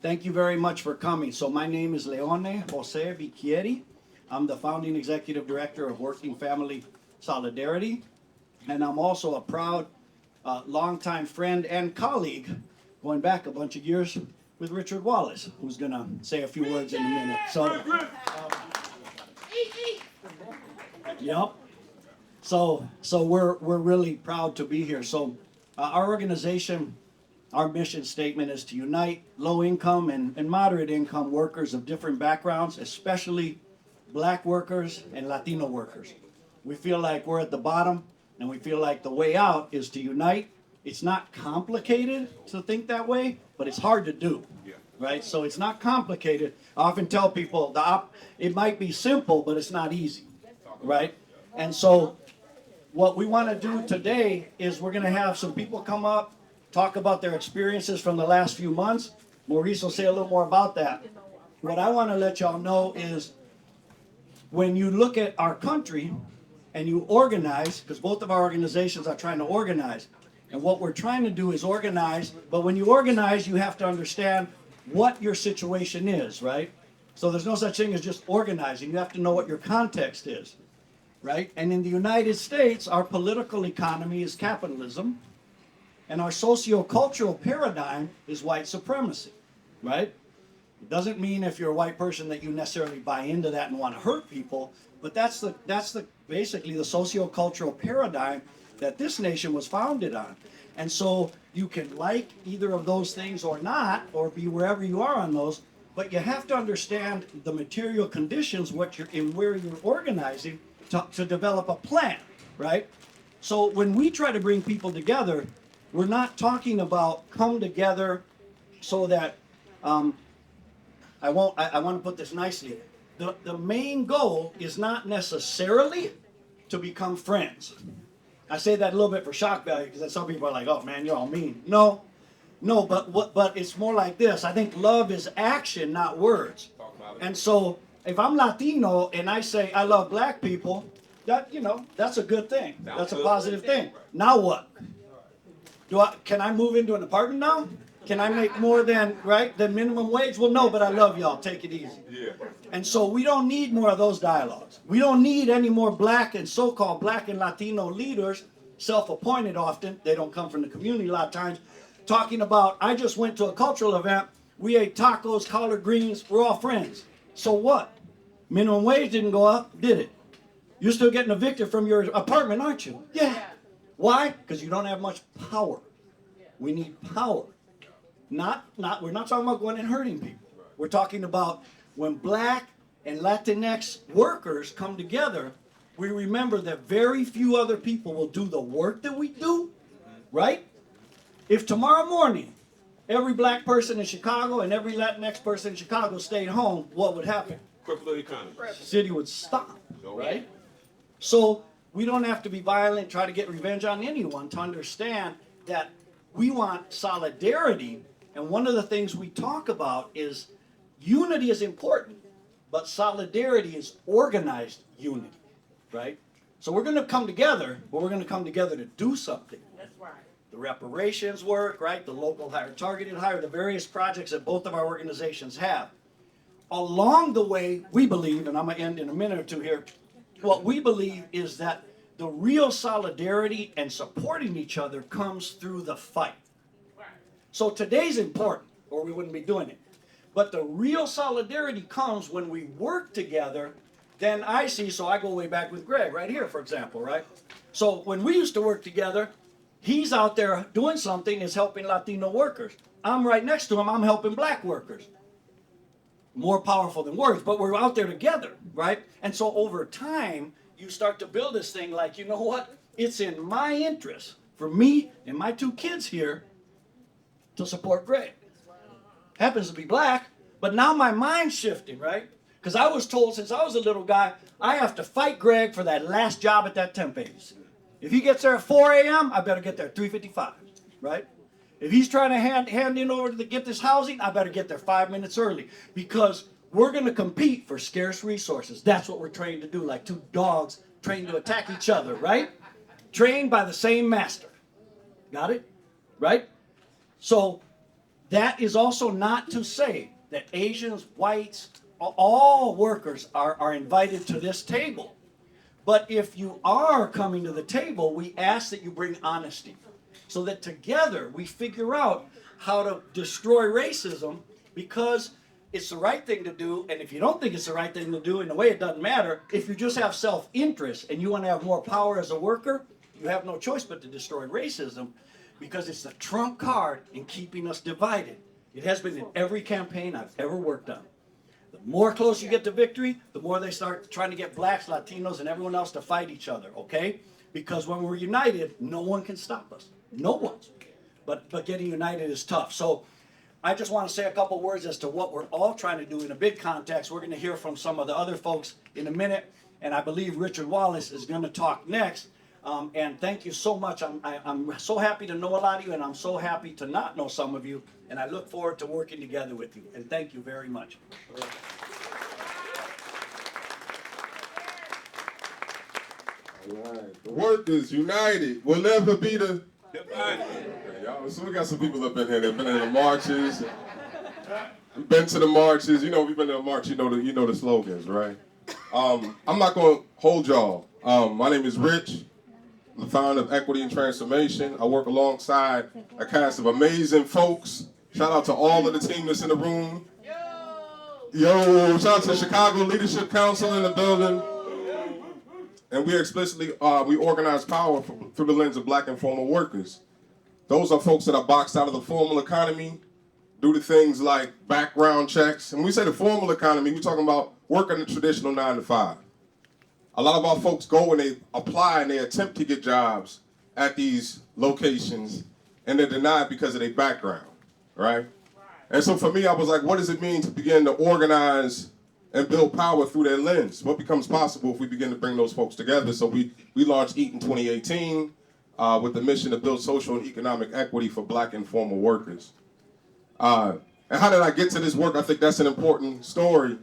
Thank you very much for coming. So my name is Leone Jose Vicchieri. I'm the founding executive director of Working Family Solidarity, and I'm also a proud longtime friend and colleague, going back a bunch of years, with Richard Wallace, who's going to say a few words in a minute. So, yep. So we're really proud to be here. So our organization, our mission statement is to unite low-income and moderate-income workers of different backgrounds, especially Black workers and Latino workers. We feel like we're at the bottom, and we feel like the way out is to unite. It's not complicated to think that way, but it's hard to do, right? So it's not complicated. I often tell people it might be simple, but it's not easy, right? And so what we want to do today is we're going to have some people come up, talk about their experiences from the last few months. Maurice will say a little more about that. What I want to let y'all know is when you look at our country and you organize, because both of our organizations are trying to organize, and what we're trying to do is organize, but when you organize, you have to understand what your situation is, right? So there's no such thing as just organizing. You have to know what your context is, right? And in the United States, our political economy is capitalism, and our socio-cultural paradigm is white supremacy, right? It doesn't mean if you're a white person that you necessarily buy into that and want to hurt people, but that's basically the socio-cultural paradigm that this nation was founded on. And so you can like either of those things or not, or be wherever you are on those, but you have to understand the material conditions, what you're in, where you're organizing to develop a plan, right? So when we try to bring people together, we're not talking about come together so that, I want to put this nicely. The main goal is not necessarily to become friends. I say that a little bit for shock value because some people are like, oh man, you're all mean. No, but it's more like this. I think love is action, not words. And so if I'm Latino and I say I love Black people, that's a good thing. That's a positive thing. Now what? Can I move into an apartment now? Can I make more than minimum wage? Well, no, but I love y'all. Take it easy. Yeah. And so we don't need more of those dialogues. We don't need any more Black and so-called Black and Latino leaders, self-appointed often. They don't come from the community a lot of times, talking about, I just went to a cultural event. We ate tacos, collard greens. We're all friends. So what? Minimum wage didn't go up, did it? You're still getting evicted from your apartment, aren't you? Yeah. Why? Because you don't have much power. We need power. We're not talking about going and hurting people. We're talking about when Black and Latinx workers come together, we remember that very few other people will do the work that we do, right? If tomorrow morning, every Black person in Chicago and every Latinx person in Chicago stayed home, what would happen? Cripple the economy. The city would stop, right? So we don't have to be violent, try to get revenge on anyone to understand that we want solidarity. And one of the things we talk about is unity is important, but solidarity is organized unity, right? So we're going to come together, but we're going to come together to do something. That's right. The reparations work, right? The local hire, targeted hire, the various projects that both of our organizations have. Along the way, we believe, and I'm going to end in a minute or two here, what we believe is that the real solidarity and supporting each other comes through the fight. So today's important, or we wouldn't be doing it. But the real solidarity comes when we work together. Then I go way back with Greg right here, for example, right? So when we used to work together, he's out there doing something, is helping Latino workers. I'm right next to him, I'm helping Black workers. More powerful than words, but we're out there together, right? And so over time, you start to build this thing like, you know what? It's in my interest, for me and my two kids here, to support Greg. Happens to be Black, but now my mind's shifting, right? Because I was told since I was a little guy, I have to fight Greg for that last job at that temp agency. If he gets there at 4 a.m., I better get there at 3:55, right? If he's trying to hand in order to get this housing, I better get there 5 minutes early because we're going to compete for scarce resources. That's what we're trained to do, like two dogs trained to attack each other, right? Trained by the same master. Got it? Right? So That is also not to say that Asians, whites, all workers are invited to this table. But if you are coming to the table, we ask that you bring honesty so that together we figure out how to destroy racism, because it's the right thing to do. And if you don't think it's the right thing to do, in a way it doesn't matter. If you just have self-interest and you want to have more power as a worker, you have no choice but to destroy racism, because it's the trump card in keeping us divided. It has been in every campaign I've ever worked on. The more close you get to victory, the more they start trying to get blacks, Latinos, and everyone else to fight each other, okay? Because when we're united, no one can stop us. No one. But getting united is tough. So I just want to say a couple words as to what we're all trying to do in a big context. We're going to hear from some of the other folks in a minute, and I believe Richard Wallace is going to talk next. And thank you so much. I'm so happy to know a lot of you, and I'm so happy to not know some of you, and I look forward to working together with you. And thank you very much. All right. The workers united will never be the divided. Okay, so we got some people up in here that have been in the marches. We've been to the marches. You know, we've been to the march. You know the slogans, right? I'm not going to hold y'all. My name is Rich. I'm the founder of Equity and Transformation. I work alongside a cast of amazing folks. Shout out to all of the team that's in the room. Yo, shout out to the Chicago Leadership Council in the building. And we explicitly, we organize power through the lens of black informal workers. Those are folks that are boxed out of the formal economy due to things like background checks. And when we say the formal economy, we're talking about working the traditional 9 to 5. A lot of our folks go and they apply and they attempt to get jobs at these locations, and they're denied because of their background, right? And so for me, I was like, what does it mean to begin to organize and build power through their lens? What becomes possible if we begin to bring those folks together? So we launched EAT in 2018 with the mission to build social and economic equity for black informal workers. And how did I get to this work? I think that's an important story.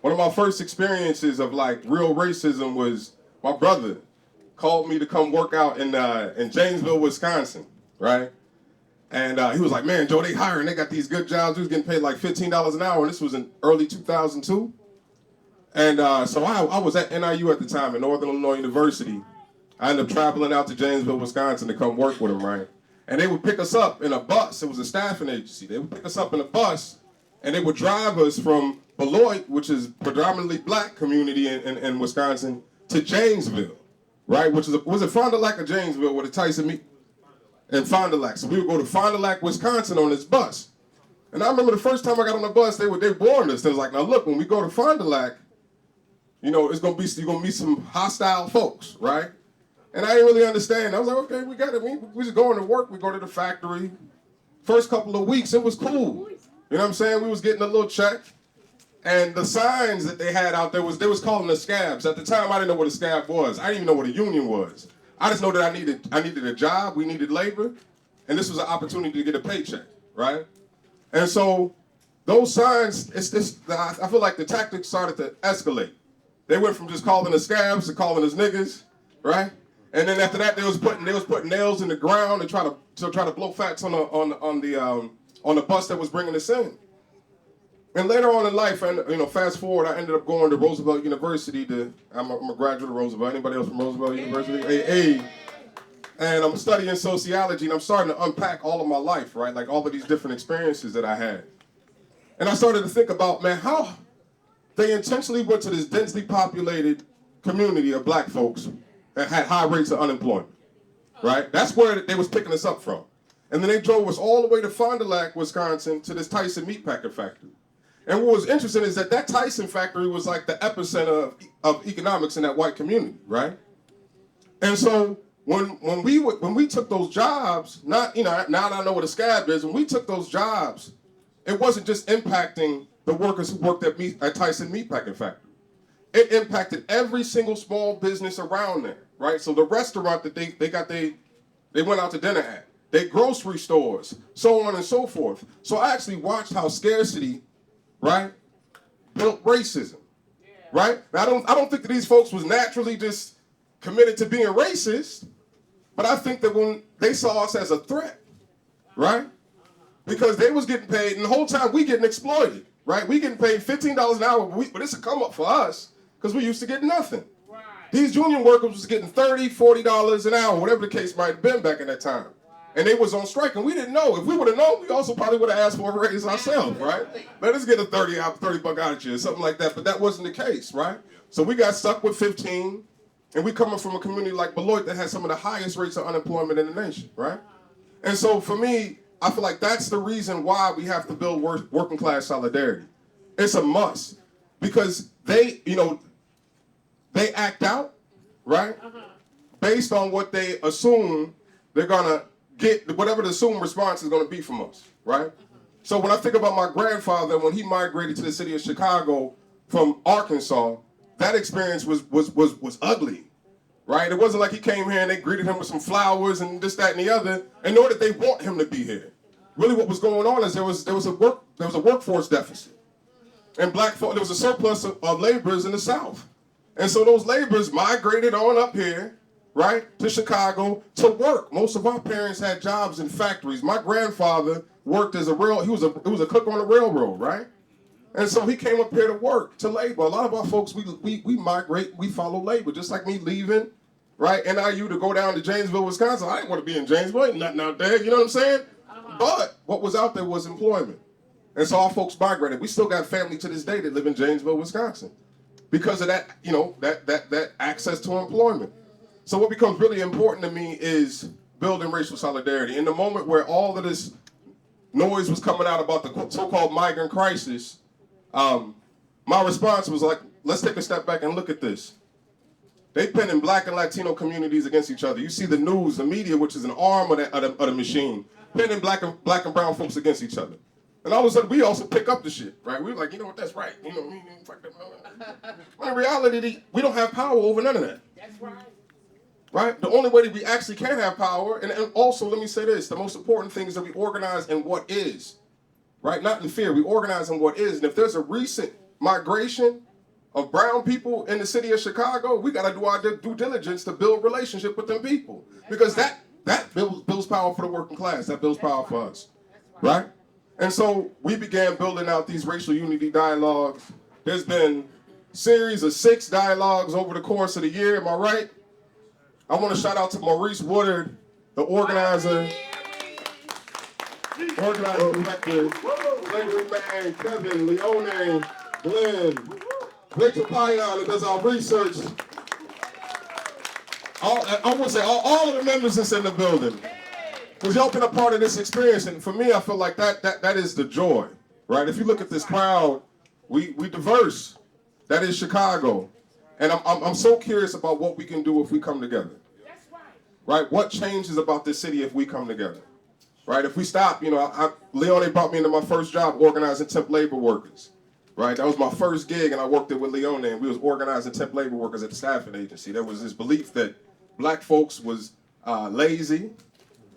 One of my first experiences of like real racism was my brother called me to come work out in Janesville, Wisconsin, right? And he was like, man, Joe, they hiring, they got these good jobs. We was getting paid like $15 an hour, and this was in early 2002. And so I was at NIU at the time, at Northern Illinois University. I ended up traveling out to Janesville, Wisconsin to come work with them, right? And they would pick us up in a bus. It was a staffing agency. They would pick us up in a bus, and they would drive us from Beloit, which is predominantly black community in Wisconsin, to Janesville, right? Was it Fond du Lac or Janesville where the Tyson meet? In Fond du Lac. So we would go to Fond du Lac, Wisconsin on this bus. And I remember the first time I got on the bus, they warned us. They was like, now look, when we go to Fond du Lac, you know, you're gonna meet some hostile folks, right? And I didn't really understand. I was like, okay, we got it. We just going to work, we go to the factory. First couple of weeks, it was cool. You know what I'm saying? We was getting a little check. And the signs that they had out there they was calling the scabs. At the time, I didn't know what a scab was. I didn't even know what a union was. I just know that I needed a job, we needed labor, and this was an opportunity to get a paycheck, right? And so those signs, I feel like the tactics started to escalate. They went from just calling us scabs to calling us niggas, right? And then after that, they was putting nails in the ground and try to blow fats on the bus that was bringing us in. And later on in life, and fast forward, I ended up going to Roosevelt University. I'm a graduate of Roosevelt. Anybody else from Roosevelt University? Hey. And I'm studying sociology, and I'm starting to unpack all of my life, right? Like all of these different experiences that I had. And I started to think about, man, how they intentionally went to this densely populated community of black folks that had high rates of unemployment, right? That's where they was picking us up from. And then they drove us all the way to Fond du Lac, Wisconsin, to this Tyson meatpacking factory. And what was interesting is that Tyson factory was like the epicenter of economics in that white community, right? And so when we took those jobs, now that I know what a scab is, when we took those jobs, it wasn't just impacting the workers who worked at Tyson meatpacking factory. It impacted every single small business around there, right? So the restaurant that they went out to dinner at, their grocery stores, so on and so forth. So I actually watched how scarcity, right, built racism, right? Now, I don't think that these folks was naturally just committed to being racist, but I think that when they saw us as a threat, right, because they was getting paid, and the whole time we getting exploited, right? We getting paid $15 an hour, but it's a come up for us because we used to get nothing. Right. These union workers was getting $30, $40 an hour, whatever the case might have been back in that time. And they was on strike, and we didn't know. If we would have known, we also probably would have asked for a raise ourselves, right? Let us get a $30 buck out of you, or something like that. But that wasn't the case, right? So we got stuck with 15, and we coming from a community like Beloit that has some of the highest rates of unemployment in the nation, right? And so for me, I feel like that's the reason why we have to build working class solidarity. It's a must, because they act out, right? Based on what they assume they're gonna get, whatever the assumed response is gonna be from us, right? So when I think about my grandfather, when he migrated to the city of Chicago from Arkansas, that experience was ugly, right? It wasn't like he came here and they greeted him with some flowers and this, that, and the other, and nor did they want him to be here. Really, what was going on is there was a workforce deficit, and black folk, there was a surplus of laborers in the South, and so those laborers migrated on up here, right, to Chicago to work. Most of our parents had jobs in factories. My grandfather worked as he was a cook on the railroad, right? And so he came up here to work, to labor. A lot of our folks, we migrate, we follow labor, just like me leaving, right, NIU to go down to Janesville, Wisconsin. I didn't want to be in Janesville, ain't nothing out there, you know what I'm saying? But what was out there was employment. And so our folks migrated. We still got family to this day that live in Janesville, Wisconsin, because of that, that access to employment. So what becomes really important to me is building racial solidarity. In the moment where all of this noise was coming out about the so-called migrant crisis, my response was like, let's take a step back and look at this. They pinning black and Latino communities against each other. You see the news, the media, which is an arm of the machine, pinning black and brown folks against each other. And all of a sudden, we also pick up the shit, right? We're like, you know what, that's right. You know what I mean? Fuck that. But in reality, we don't have power over none of that. That's right. Right? The only way that we actually can have power, and also let me say this, the most important thing is that we organize in what is, right? Not in fear, we organize in what is. And if there's a recent migration of brown people in the city of Chicago, we gotta do our due diligence to build relationship with them people. Because that builds power for the working class, that builds power for us, right? And so we began building out these racial unity dialogues. There's been a series of 6 dialogues over the course of the year, am I right? I want to shout out to Maurice Woodard, the organizer, director, Gregory Man, Kevin, Leone, Glenn, Victor Payan, who does our research. I want to say all of the members that's in the building. Because y'all been a part of this experience, and for me, I feel like that is the joy, right? If you look at this crowd, we diverse. That is Chicago. And I'm so curious about what we can do if we come together. That's right. What changes about this city if we come together? Right? If we stop, Leone brought me into my first job organizing temp labor workers. Right? That was my first gig, and I worked it with Leone, and we was organizing temp labor workers at the staffing agency. There was this belief that black folks was lazy,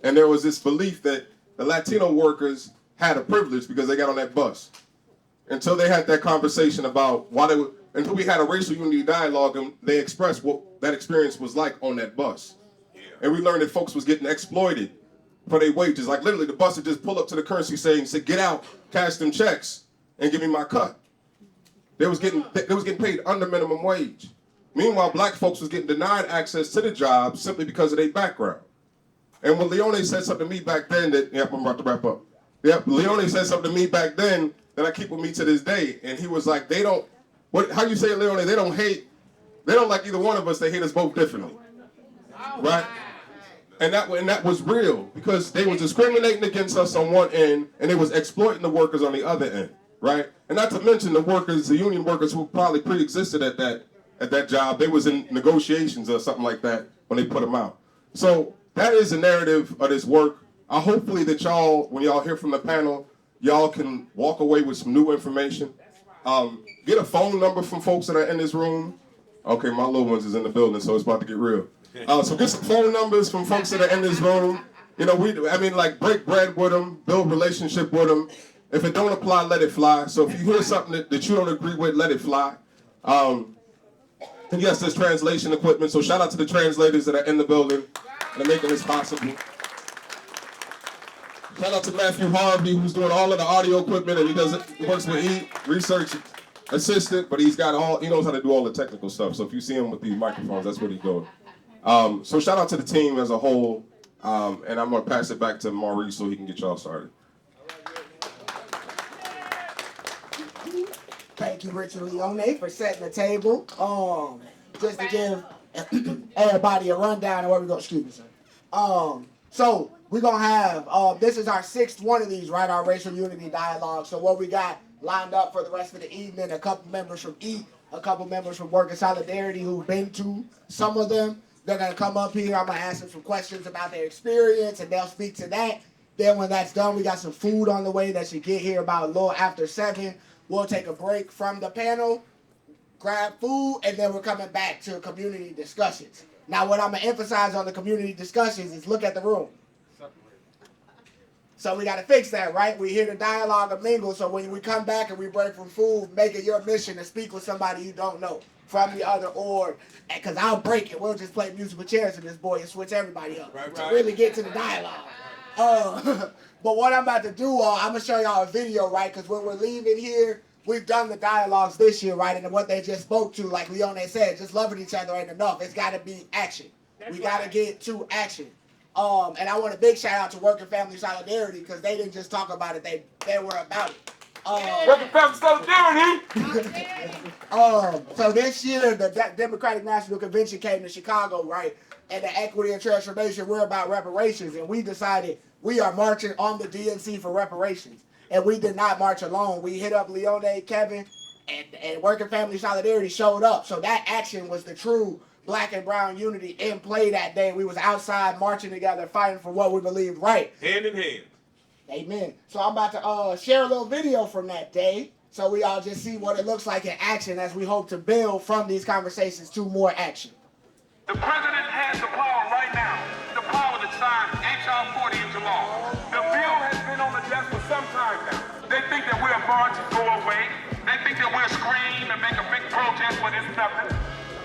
and there was this belief that the Latino workers had a privilege because they got on that bus. Until they had that conversation about why they were, until we had a racial unity dialogue and they expressed what that experience was like on that bus. Yeah. And we learned that folks was getting exploited for their wages. Like literally the bus would just pull up to the currency saying, get out, cash them checks, and give me my cut. They was getting paid under minimum wage. Meanwhile, black folks was getting denied access to the job simply because of their background. And when Leone said something to me back then I'm about to wrap up. Leone said something to me back then that I keep with me to this day. And he was like, how you say it, Leone? They don't like either one of us, they hate us both differently. Right? And that was real, because they was discriminating against us on one end, and they was exploiting the workers on the other end, right? And not to mention the union workers who probably pre-existed at that job, they was in negotiations or something like that when they put them out. So that is the narrative of this work. Hopefully that y'all, when y'all hear from the panel, y'all can walk away with some new information. Get a phone number from folks that are in this room. Okay, my little ones is in the building, so it's about to get real. So get some phone numbers from folks that are in this room. Break bread with them, build relationship with them. If it don't apply, let it fly. So if you hear something that you don't agree with, let it fly. And yes, there's translation equipment. So shout out to the translators that are in the building and are making this possible. Shout out to Matthew Harvey, who's doing all of the audio equipment, and he works with research assistant, but he knows how to do all the technical stuff. So if you see him with these microphones, that's what he's doing. So shout out to the team as a whole, and I'm gonna pass it back to Maurice so he can get y'all started. Thank you, Richard Leone, for setting the table. Just to give everybody a rundown of where we're going. Excuse me, sir. So we're gonna have this is our 6th one of these, right? Our racial unity dialogue. So what we got lined up for the rest of the evening, a couple members from E, a couple members from Work in Solidarity who've been to some of them. They're gonna come up here. I'm gonna ask them some questions about their experience, and they'll speak to that. Then when that's done, we got some food on the way that should get here about a little after 7. We'll take a break from the panel, grab food, and then we're coming back to community discussions. Now, what I'm going to emphasize on the community discussions is look at the room. So we got to fix that, right? We hear the dialogue and mingle, so when we come back and we break from food, make it your mission to speak with somebody you don't know from the other org, because I'll break it. We'll just play musical chairs in this boy and switch everybody up to really get to the dialogue. But what I'm about to do, I'm going to show y'all a video, right? Because when we're leaving here, we've done the dialogues this year, right? And what they just spoke to, like Leone said, just loving each other ain't enough. It's got to be action. We got to get to action. And I want a big shout out to Work and Family Solidarity, because they didn't just talk about it, they were about it. Work and Family Solidarity! So this year, the Democratic National Convention came to Chicago, right? And the Equity and Transformation, we're about reparations. And we decided we are marching on the DNC for reparations. And we did not march alone. We hit up Leone, Kevin, and Work and Family Solidarity showed up. So that action was the true black and brown unity in play that day. We was outside marching together, fighting for what we believed right. Hand in hand. Amen. So I'm about to share a little video from that day, so we all just see what it looks like in action as we hope to build from these conversations to more action. The president has the power right now, the power to sign H.R. 40 into law. The bill has been on the desk for some time now. They think that we'll march and go away. They think that we'll scream and make a big protest when it's nothing.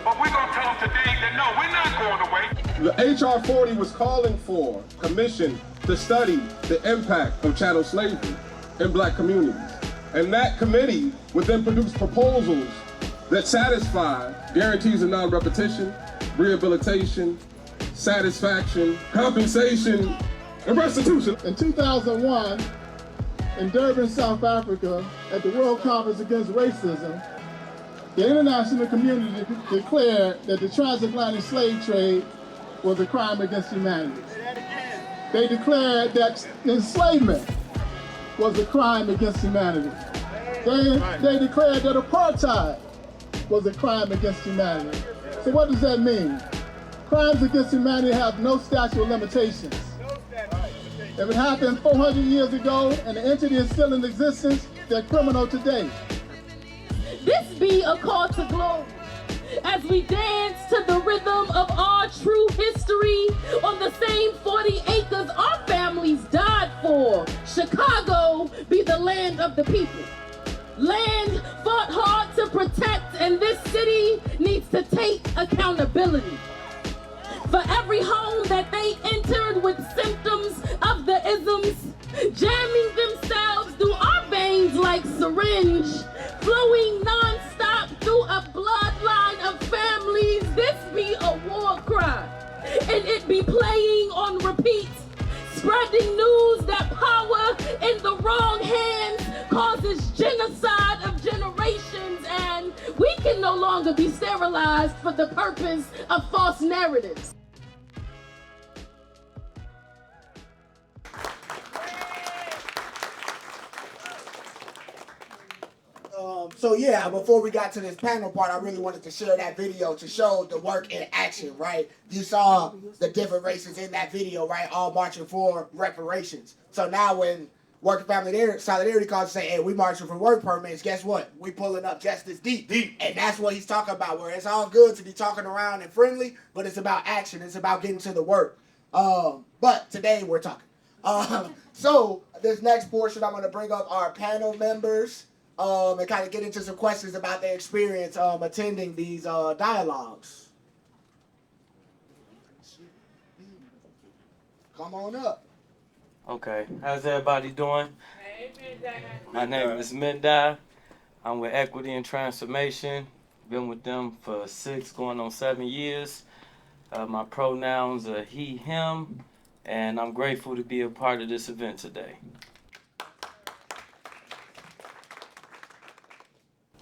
But we're going to tell them today that no, we're not going away. The H.R. 40 was calling for a commission to study the impact of chattel slavery in black communities. And that committee would then produce proposals that satisfy guarantees of non-repetition, rehabilitation, satisfaction, compensation, and restitution. In 2001, in Durban, South Africa, at the World Conference Against Racism, the international community declared that the transatlantic slave trade was a crime against humanity. They declared that enslavement was a crime against humanity. They declared that apartheid was a crime against humanity. So what does that mean? Crimes against humanity have no statute of limitations. If it happened 400 years ago and the entity is still in existence, they're criminal today. This be a call to glory as we dance to the rhythm of our true history on the same 40 acres our families died for. Chicago be the land of the people. Land fought hard to protect, and this city needs to take accountability. For every home that they entered with symptoms of the isms, jamming themselves through our veins like syringe, flowing non-stop through a bloodline of families, this be a war cry, and it be playing on repeat, spreading news that power in the wrong hands causes genocide of generations, and we can no longer be sterilized for the purpose of false narratives. So yeah, before we got to this panel part, I really wanted to share that video to show the work in action, right? You saw the different races in that video, right? All marching for reparations. So now when Work and Family Solidarity calls and say, hey, we marching for work permits, guess what? We pulling up just as deep. And that's what he's talking about, where it's all good to be talking around and friendly, but it's about action. It's about getting to the work. But today we're talking. So this next portion, I'm going to bring up our panel members. And kind of get into some questions about their experience attending these dialogues. Come on up. Okay, how's everybody doing? My name is Midday. I'm with Equity and Transformation. Been with them for 6 going on 7 years. My pronouns are he, him, and I'm grateful to be a part of this event today.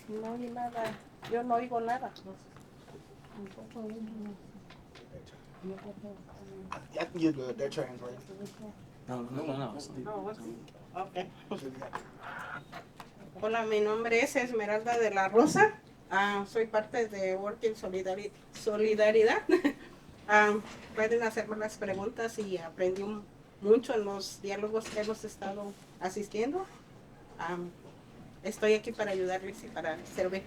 No oí nada. Yo no oigo nada. I think you're good. They're translating. No. Okay. Hola, mi nombre es Esmeralda de la Rosa. Soy parte de Working Solidaridad. Pueden hacerme las preguntas y aprendí mucho en los diálogos que hemos estado asistiendo. Estoy aquí para ayudarles y para servir.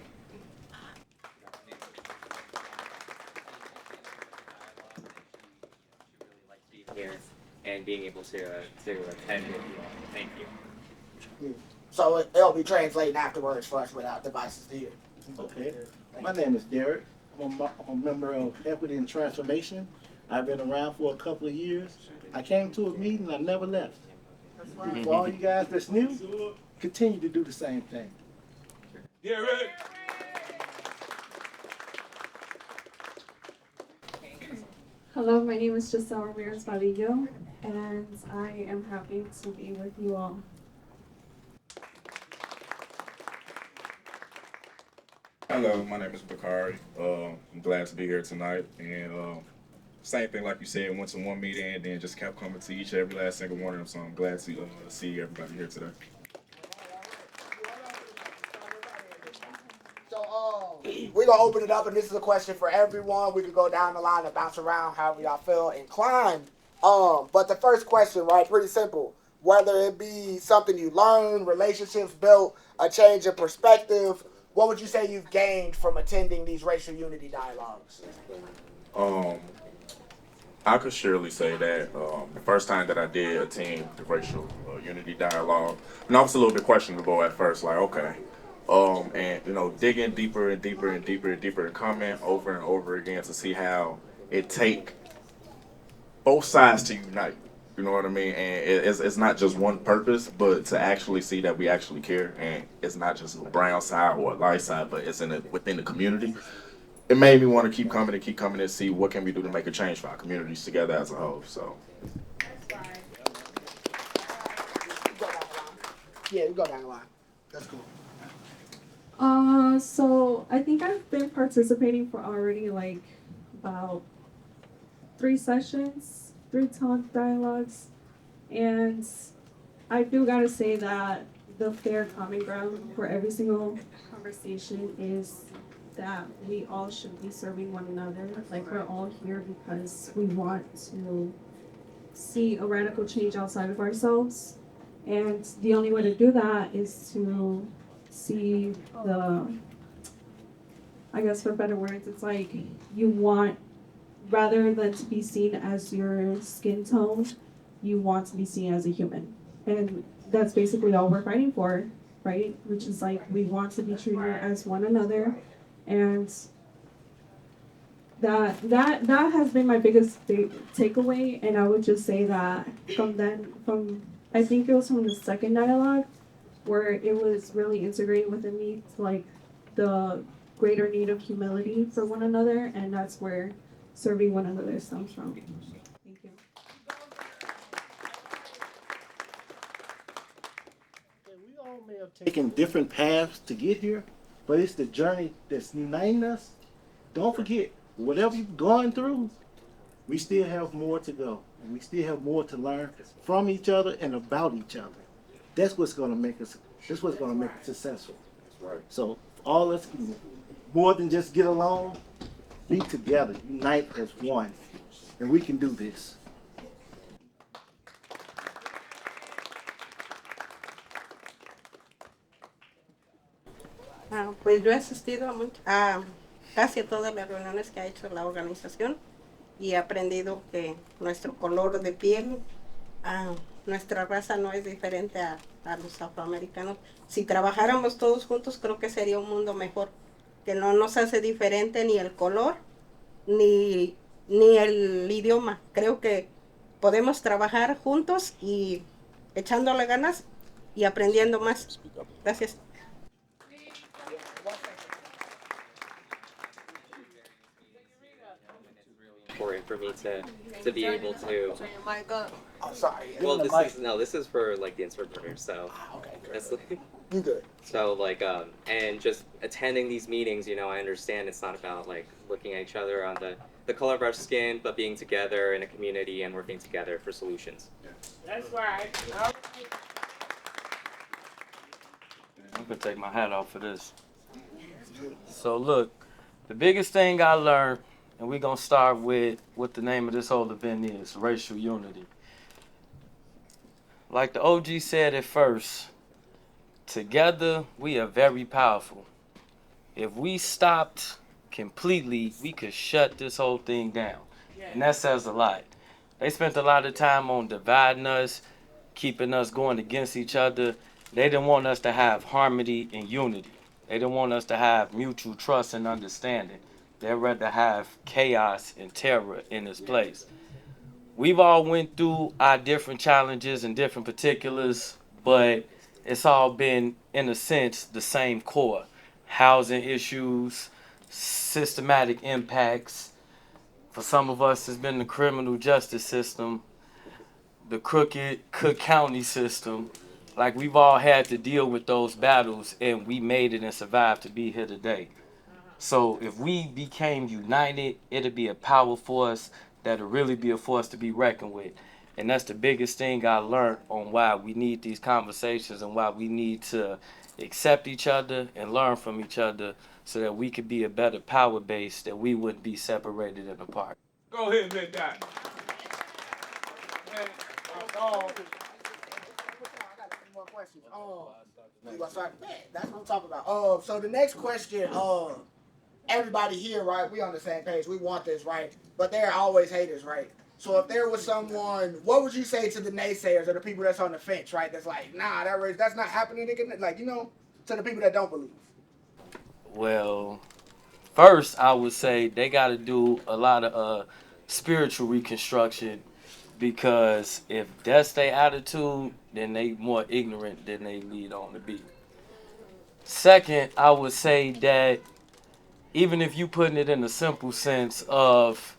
Here and being able to attend with you all. Thank you. So it'll be translating afterwards for us without devices here. Okay. My name is Derek. I'm a member of Equity and Transformation. I've been around for a couple of years. I came to a meeting, I never left. For all you guys that's new, continue to do the same thing. Derek. Hello, my name is Giselle Ramirez Badillo, and I am happy to be with you all. Hello, my name is Bakari. I'm glad to be here tonight. And same thing like you said, went to one meeting and then just kept coming to each every last single one of them. So I'm glad to see everybody here today. So we're gonna open it up, and this is a question for everyone. We can go down the line and bounce around however y'all feel inclined. But the first question, right, pretty simple. Whether it be something you learned, relationships built, a change in perspective, what would you say you've gained from attending these racial unity dialogues? I could surely say that the first time that I did attend the racial unity dialogue, and I was a little bit questionable at first, like, okay. And, you know, digging deeper and deeper and deeper and deeper and coming over and over again to see how it take both sides to unite. You know what I mean? And it's not just one purpose, but to actually see that we actually care, and it's not just a brown side or a light side, but it's within the community. It made me want to keep coming and see what can we do to make a change for our communities together as a whole. So. Yeah, we go down the line. That's cool. So I think I've been participating for already like about 3 sessions, 3 talk dialogues, and I do gotta say that the fair common ground for every single conversation is that we all should be serving one another. Like, we're all here because we want to see a radical change outside of ourselves, and the only way to do that is to see I guess for better words, it's like you want, rather than to be seen as your skin tone, you want to be seen as a human. And that's basically all we're fighting for, right? Which is like, we want to be treated as one another. And that has been my biggest takeaway. And I would just say that I think it was from the second dialogue, where it was really integrated within me, like the greater need of humility for one another, and that's where serving one another stems from. Thank you. We all may have taken different paths to get here, but it's the journey that's uniting us. Don't forget, whatever you've gone through, we still have more to go, and we still have more to learn from each other and about each other. That's what's going to make us. That's what's going to make us successful. Right. So all us more than just get along, be together, unite as one, and we can do this. Pues yo he asistido a casi todas las reuniones que ha hecho la organización y he aprendido que nuestro color de piel, nuestra raza no es diferente a los afroamericanos. Si trabajáramos todos juntos, creo que sería un mundo mejor, que no nos hace diferente ni el color ni el idioma. Creo que podemos trabajar juntos y echándole ganas y aprendiendo más. Gracias. Important for me to be able to. I'm sorry. Well, this is for like the interpreter. So Okay, that's you good. so like and just attending these meetings. You know, I understand it's not about like looking at each other on the color of our skin, but being together in a community and working together for solutions. That's right. I'm gonna take my hat off for this. So look, the biggest thing I learned, and we're gonna start with what the name of this whole event is, racial unity. Like the OG said at first, together we are very powerful. If we stopped completely, we could shut this whole thing down. And that says a lot. They spent a lot of time on dividing us, keeping us going against each other. They didn't want us to have harmony and unity. They didn't want us to have mutual trust and understanding. They'd rather have chaos and terror in this place. We've all went through our different challenges and different particulars, but it's all been, in a sense, the same core. Housing issues, systematic impacts. For some of us, it's been the criminal justice system, the crooked Cook County system. Like, we've all had to deal with those battles, and we made it and survived to be here today. So if we became united, it'd be a power force that'll really be a force to be reckoned with. And that's the biggest thing I learned on why we need these conversations and why we need to accept each other and learn from each other so that we could be a better power base, that we wouldn't be separated and apart. Go ahead, Miss Dot. That's what I'm talking about. So the next question, everybody here, right? We on the same page. We want this, right? But there are always haters, right? So if there was someone, what would you say to the naysayers or the people that's on the fence, right? That's like, nah, that's not happening. Like, you know, to the people that don't believe. Well, first I would say they got to do a lot of spiritual reconstruction, because if that's their attitude, then they more ignorant than they lead on to be. Second, I would say that even if you putting it in the simple sense of,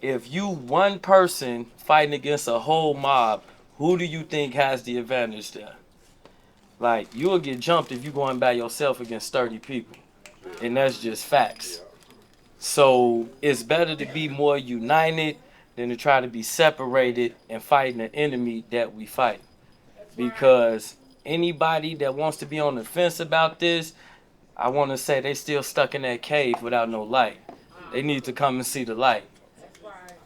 if you one person fighting against a whole mob, who do you think has the advantage there? Like, you'll get jumped if you're going by yourself against 30 people. And that's just facts. So it's better to be more united than to try to be separated and fighting an enemy that we fight. Because anybody that wants to be on the fence about this, I want to say they still stuck in that cave without no light. They need to come and see the light.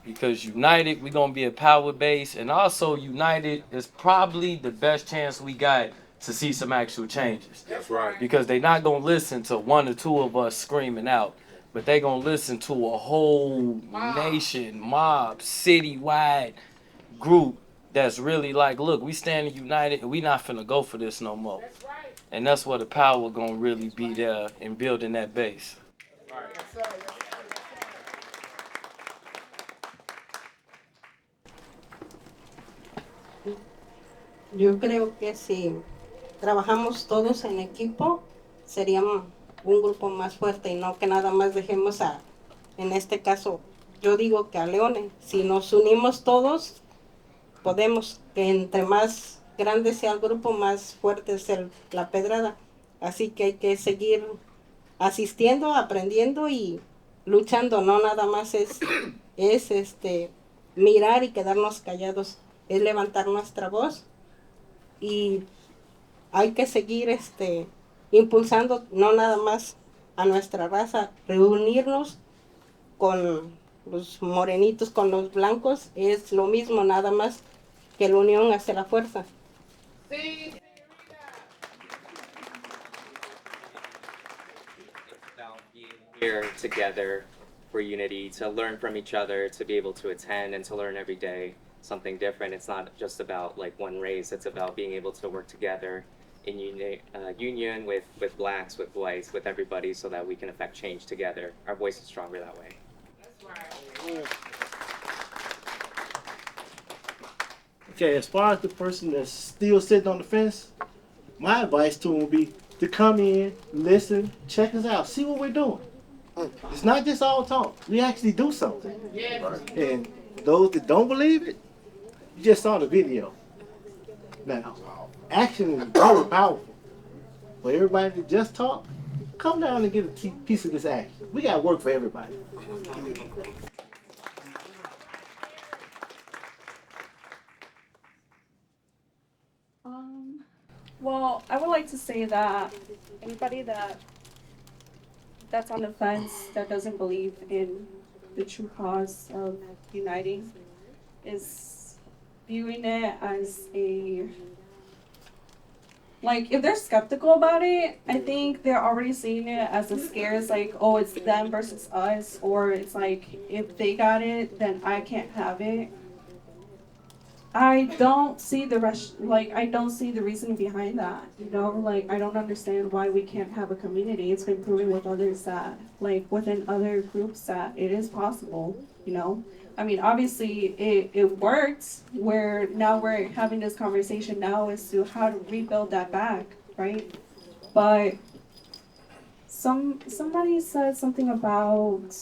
Because united, we're going to be a power base. And also united is probably the best chance we got to see some actual changes. That's right. Because they're not going to listen to one or two of us screaming out, but they're going to listen to a whole nation, mob, citywide group that's really like, look, we standing united and we not finna go for this no more. That's right. And that's where the power going to really be there in building that base. Yo creo que si trabajamos todos en equipo, seríamos un grupo más fuerte y no que nada más dejemos en este caso, yo digo que a Leone. Si nos unimos todos, podemos, que entre más grande sea el grupo, más fuerte es la pedrada. Así que hay que seguir asistiendo, aprendiendo y luchando. No nada más es mirar y quedarnos callados, es levantar nuestra voz. Y hay que seguir impulsando no nada más a nuestra raza, reunirnos con los morenitos, con los blancos, es lo mismo, nada más que la unión hace la fuerza. Sí. About being here together for unity, to learn from each other, to be able to attend and to learn every day something different. It's not just about like one race, it's about being able to work together in union with blacks, with whites, with everybody, so that we can affect change together. Our voice is stronger that way. That's right. Okay, as far as the person that's still sitting on the fence, my advice to them would be to come in, listen, check us out, see what we're doing. It's not just all talk. We actually do something. And those that don't believe it, you just saw the video. Now, action is very powerful. For everybody that just talk, come down and get a piece of this action. We got work for everybody. Well, I would like to say that anybody that's on the fence, that doesn't believe in the true cause of uniting, is viewing it as if they're skeptical about it, I think they're already seeing it as a scare. It's like, oh, it's them versus us, or it's like, if they got it, then I can't have it. I don't see the I don't see the reason behind that, I don't understand why we can't have a community. It's been proven with others that, within other groups, that it is possible, I mean, obviously it worked, where now we're having this conversation now as to how to rebuild that back, right? But somebody said something about,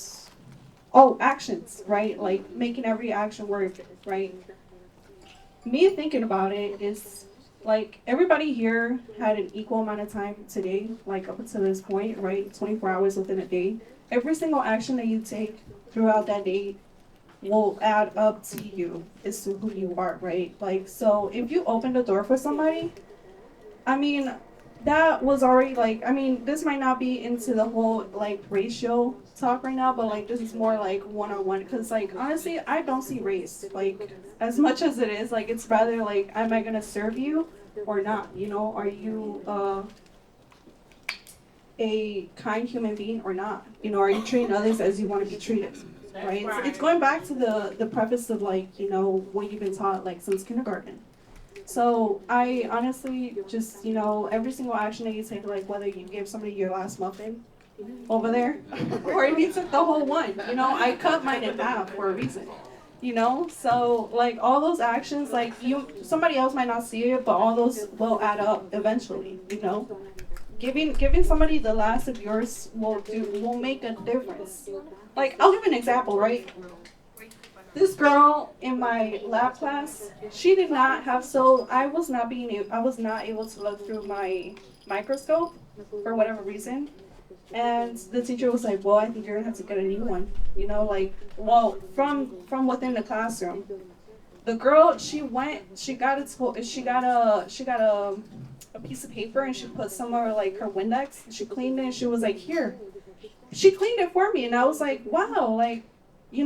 actions, right? Like making every action work, right? Me thinking about it is, everybody here had an equal amount of time today, up until this point, right? 24 hours within a day. Every single action that you take throughout that day will add up to you as to who you are, right? So if you open the door for somebody, I mean, that was already this might not be into the whole ratio talk right now, but this is more one-on-one, because honestly, I don't see race as much as it is it's rather am I gonna serve you or not? Are you a kind human being or not? Are you treating others as you want to be treated? Right? It's going back to the preface of what you've been taught since kindergarten. So I honestly just, every single action that you take, whether you give somebody your last muffin over there, or if you took the whole one, I cut mine in half for a reason, so all those actions, somebody else might not see it, but all those will add up eventually, Giving somebody the last of yours will make a difference. I'll give an example, right? This girl in my lab class, she did not have, I was not able to look through my microscope for whatever reason. And the teacher was like, well, I think you're gonna have to get a new one. From within the classroom. The girl, she got a piece of paper, and she put somewhere her Windex, and she cleaned it, and she was like, here. She cleaned it for me, and I was like, wow,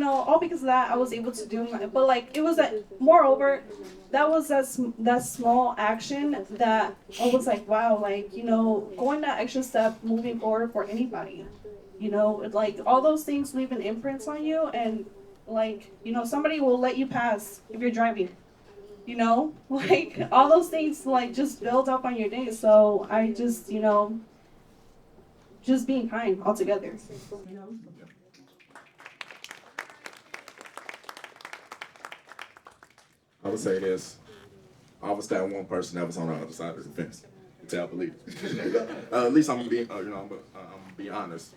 all because of that, I was able to do my, but it was moreover, that was that small action that I was like, wow, going that extra step moving forward for anybody, all those things leave an imprint on you, and somebody will let you pass if you're driving, all those things just build up on your day. So I just, just being kind altogether, I would say this. I was that one person that was on the other side of the fence. Until I believe it. At least I'm gonna be, I'm gonna be honest.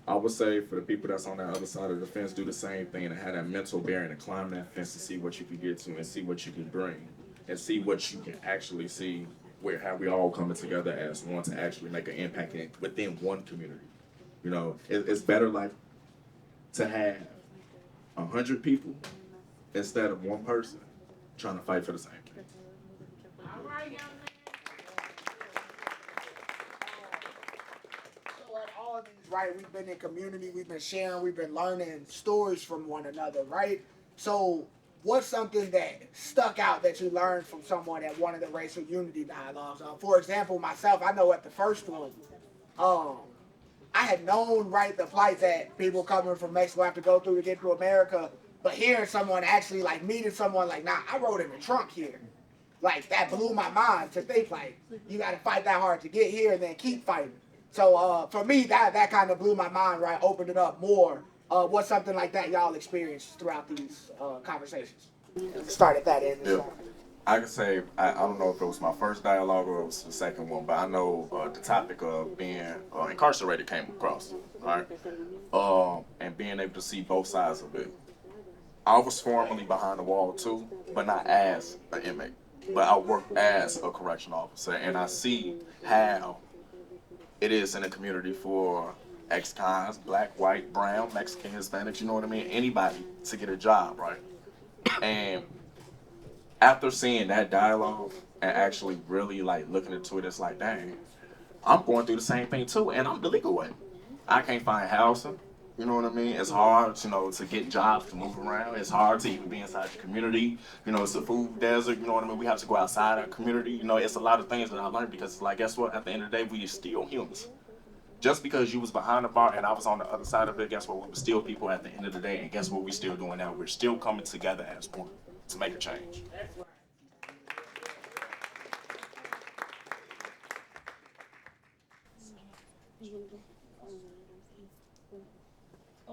I would say for the people that's on that other side of the fence, do the same thing and have that mental bearing to climb that fence to see what you can get to and see what you can bring and see what you can actually see how we all coming together as one to actually make an impact within one community. It's better to have 100 people instead of one person trying to fight for the same thing. All right, young man. So at all of these, right, we've been in community, we've been sharing, we've been learning stories from one another, right? So what's something that stuck out that you learned from someone at one of the racial unity dialogues? For example, myself, I know at the first one, I had known, right, the plight that people coming from Mexico have to go through to get to America, but hearing someone actually, meeting someone nah, I rode in the trunk here. That blew my mind to think, you got to fight that hard to get here and then keep fighting. So, for me, that kind of blew my mind, right, opened it up more. What's something like that y'all experienced throughout these conversations? Start at that end. Yeah. I can say, I don't know if it was my first dialogue or it was the second one, but I know the topic of being incarcerated came across, right? And being able to see both sides of it. I was formerly behind the wall too, but not as an inmate. But I worked as a correctional officer, and I see how it is in the community for ex-cons, black, white, brown, Mexican, Hispanic, you know what I mean? Anybody to get a job, right? And after seeing that dialogue and actually really like looking into it, it's like, dang, I'm going through the same thing too, and I'm the legal way. I can't find housing. You know what I mean? It's hard, you know, to get jobs, to move around. It's hard to even be inside the community. You know, it's a food desert. You know what I mean? We have to go outside our community. You know, it's a lot of things that I learned because, like, guess what? At the end of the day, we are still humans. Just because you was behind the bar and I was on the other side of it, guess what? We were still people at the end of the day, and guess what? We still doing now? We're still coming together as one to make a change.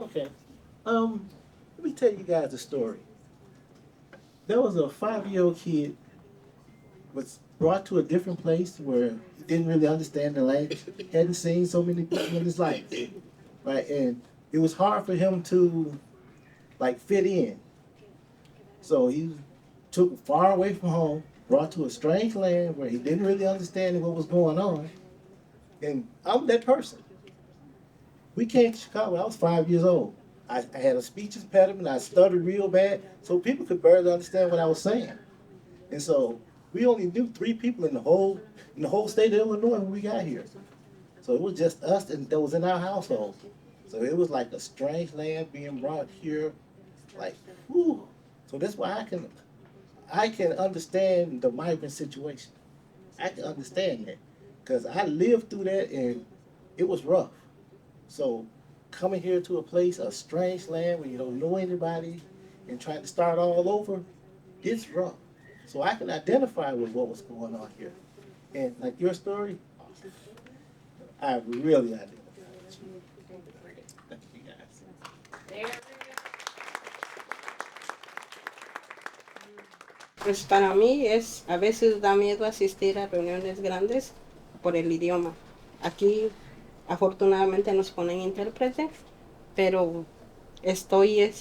Okay. Let me tell you guys a story. There was a 5-year-old kid was brought to a different place where he didn't really understand the language, hadn't seen so many people in his life, right? And it was hard for him to like fit in. So he took far away from home, brought to a strange land where he didn't really understand what was going on. And I'm that person. We came to Chicago, I was 5 years old. I had a speech impediment, I stuttered real bad, so people could barely understand what I was saying. And so we only knew 3 people in the whole state of Illinois when we got here. So it was just us that was in our household. So it was like a strange land being brought here, like, whoo. So that's why I can understand the migrant situation. I can understand that because I lived through that and it was rough. So coming here to a place, a strange land where you don't know anybody and trying to start all over, it's rough. So I can identify with what was going on here. And like your story, I really identify with you. Thank you guys. Pues para mí a veces da miedo asistir a reuniones grandes por el idioma. Aquí afortunadamente nos ponen intérprete, pero estoy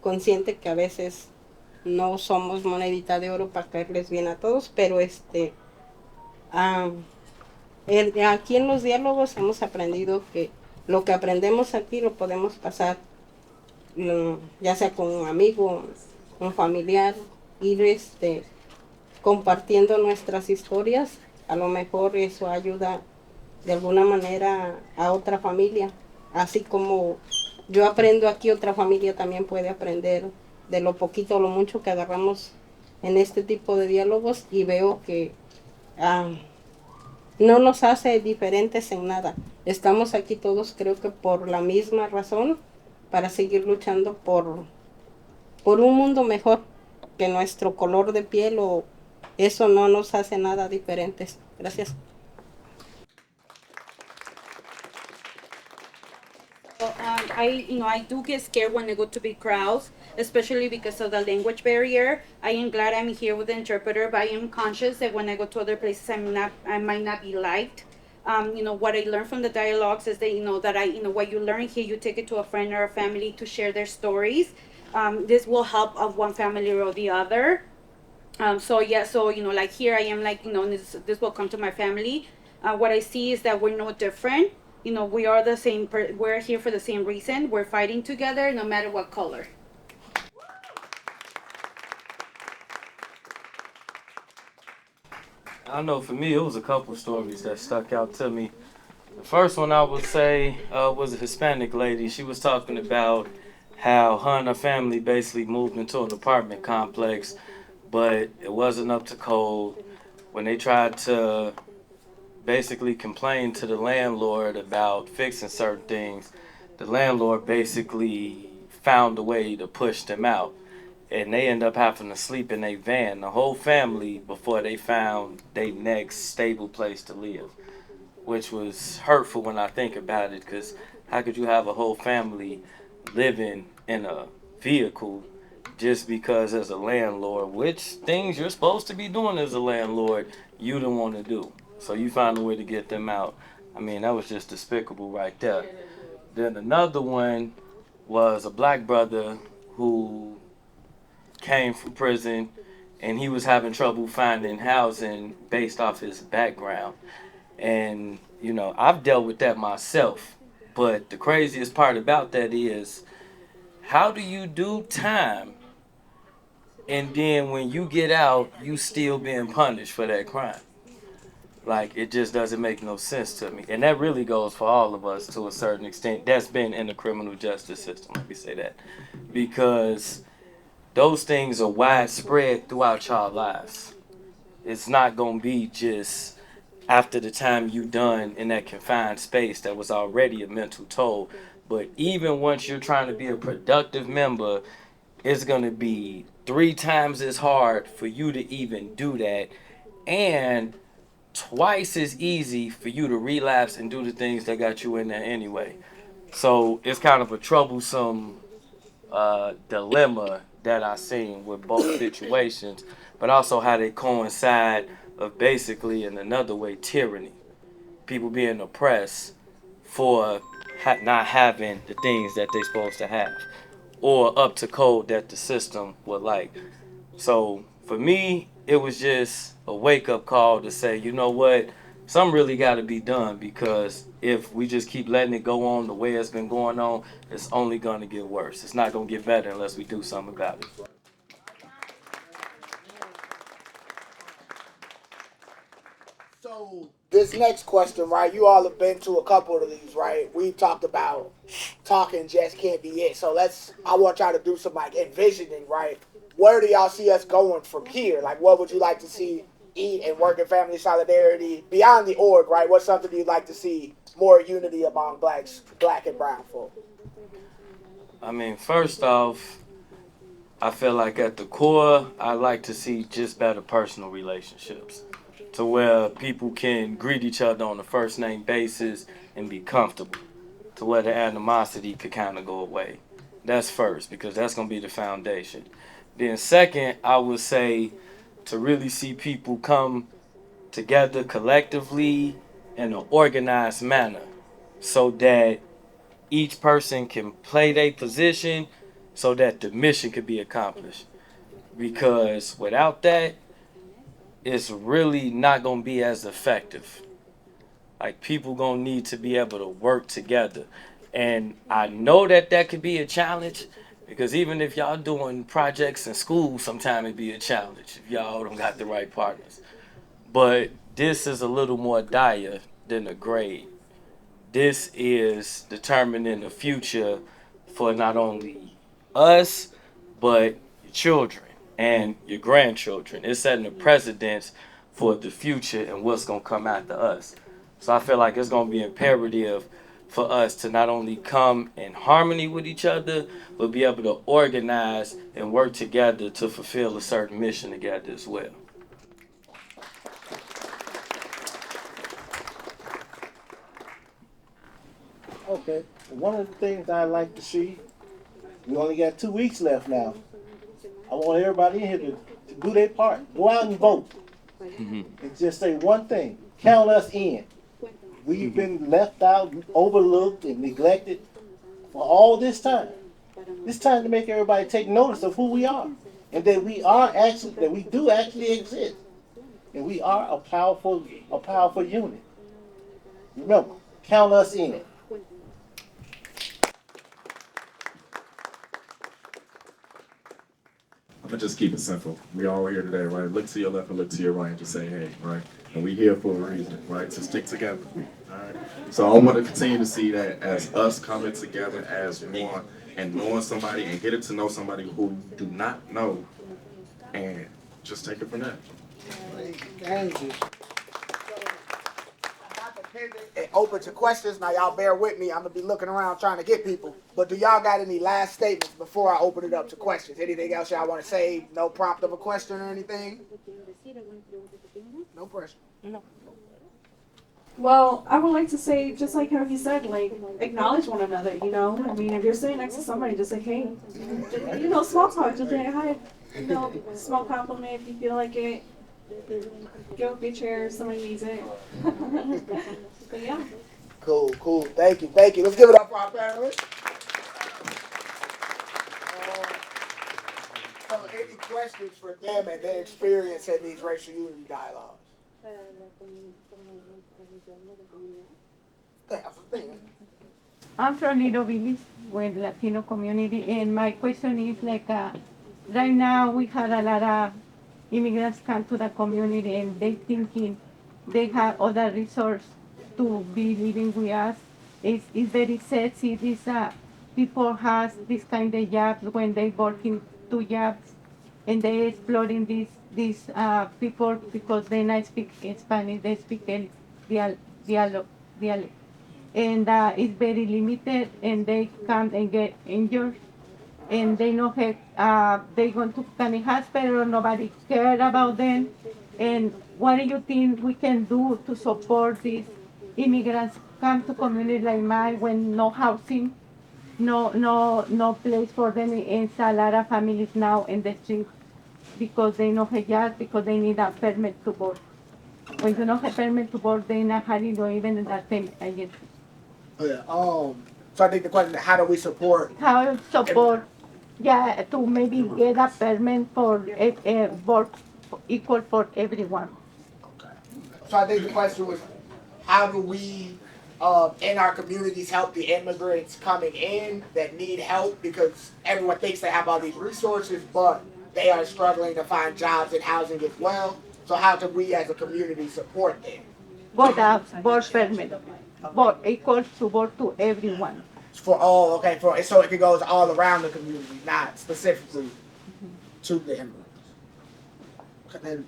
consciente que a veces no somos monedita de oro para caerles bien a todos, pero aquí en los diálogos hemos aprendido que lo que aprendemos aquí lo podemos pasar, ya sea con un amigo, un familiar, ir compartiendo nuestras historias. A lo mejor eso ayuda de alguna manera a otra familia, así como yo aprendo aquí, otra familia también puede aprender de lo poquito o lo mucho que agarramos en este tipo de diálogos, y veo que no nos hace diferentes en nada. Estamos aquí todos, creo que por la misma razón, para seguir luchando por un mundo mejor, que nuestro color de piel o eso no nos hace nada diferentes. Gracias. I do get scared when I go to big crowds, especially because of the language barrier. I am glad I'm here with the interpreter, but I am conscious that when I go to other places, I might not be liked. What I learned from the dialogues is that what you learn here, you take it to a friend or a family to share their stories. This will help of one family or the other. Like here I am this will come to my family. What I see is that we're no different. We are the same, we're here for the same reason. We're fighting together no matter what color. I know for me, it was a couple stories that stuck out to me. The first one I would say was a Hispanic lady. She was talking about how her and her family basically moved into an apartment complex, but it wasn't up to code. When they tried to basically complain to the landlord about fixing certain things, the landlord basically found a way to push them out. And they end up having to sleep in a van, the whole family, before they found their next stable place to live, which was hurtful when I think about it, because how could you have a whole family living in a vehicle just because as a landlord, which things you're supposed to be doing as a landlord, you don't want to do. So you find a way to get them out. I mean, that was just despicable right there. Then another one was a black brother who came from prison and he was having trouble finding housing based off his background. And, you know, I've dealt with that myself. But the craziest part about that is, how do you do time and then when you get out, you still being punished for that crime? Like, it just doesn't make no sense to me. And that really goes for all of us to a certain extent. That's been in the criminal justice system, let me say that. Because those things are widespread throughout y'all lives. It's not going to be just after the time you done in that confined space that was already a mental toll. But even once you're trying to be a productive member, it's going to be 3 times as hard for you to even do that. And twice as easy for you to relapse and do the things that got you in there anyway. So it's kind of a troublesome dilemma that I seen with both situations, but also how they coincide of basically in another way tyranny. People being oppressed for not having the things that they're supposed to have or up to code that the system would like. So for me, it was just a wake-up call to say, you know what, something really got to be done, because if we just keep letting it go on the way it's been going on, it's only going to get worse. It's not going to get better unless we do something about it. So this next question, right? You all have been to a couple of these, right? We've talked about talking just can't be it. So I want y'all to do some like envisioning, right? Where do y'all see us going from here? Like, what would you like to see eat and work in family solidarity beyond the org, right? What's something you'd like to see more unity among black and brown folk? I mean, first off, I feel like at the core, I like to see just better personal relationships, to where people can greet each other on a first name basis and be comfortable, to where the animosity could kind of go away. That's first, because that's going to be the foundation. Then second, I would say to really see people come together collectively in an organized manner, so that each person can play their position so that the mission could be accomplished. Because without that, it's really not going to be as effective. Like, people going to need to be able to work together. And I know that that could be a challenge, because even if y'all doing projects in school, sometimes it be a challenge if y'all don't got the right partners. But this is a little more dire than a grade. This is determining the future for not only us, but your children and your grandchildren. It's setting the precedence for the future and what's going to come after us. So I feel like it's going to be imperative for us to not only come in harmony with each other, but be able to organize and work together to fulfill a certain mission together as well. Okay, one of the things I like to see, we only got 2 weeks left now. I want everybody in here to do their part. Go out and vote. And just say one thing, count us in. We've been left out, overlooked, and neglected for all this time. It's time to make everybody take notice of who we are, and that we do actually exist, and we are a powerful unit. Remember, count us in. I'm gonna just keep it simple. We all here today, right? Look to your left and look to your right and just say, hey, right? And we here for a reason, right? To stick together, all right? So I want to continue to see that as us coming together as one and knowing somebody and getting to know somebody who you do not know, and just take it from there. Thank you. And open to questions. Now y'all bear with me. I'm gonna be looking around trying to get people. But do y'all got any last statements before I open it up to questions? Anything else y'all want to say? No prompt of a question or anything? No pressure. No. Well, I would like to say, just like how he said, like, acknowledge one another, you know? I mean, if you're sitting next to somebody, just say, hey, you know, small talk, just say, hi, you know, small compliment if you feel like it. Give up your chair, somebody needs it. But yeah. Cool, cool. Thank you, thank you. Let's give it up for our panelists. So any questions for them and their experience in these racial unity dialogues? I'm from Little Village with Latino community, and my question is like, right now we had a lot of immigrants come to the community, and they thinking they have other resources to be living with us. It's very sad see these people has this kind of jobs when they working two jobs, and they exploring these people because they not speak Spanish, they speak el dialect, and it's very limited, and they come and get injured, and they know they going to county hospital, nobody care about them. And what do you think we can do to support these immigrants come to community like mine when no housing, no place for them? It's a lot of families now in the street because they no have jobs, because they need a permit to board. When you don't have permit to board, they not having no even in that same agency. Yeah. So I think the question is, how do we support? How support, yeah, to maybe get a permit for work equal for everyone. So I think the question was, how do we, in our communities, help the immigrants coming in that need help because everyone thinks they have all these resources, but they are struggling to find jobs and housing as well. So how can we as a community support them? Work permit, work equal to work to everyone. For all, okay, so it goes all around the community, not specifically to the immigrants. Then,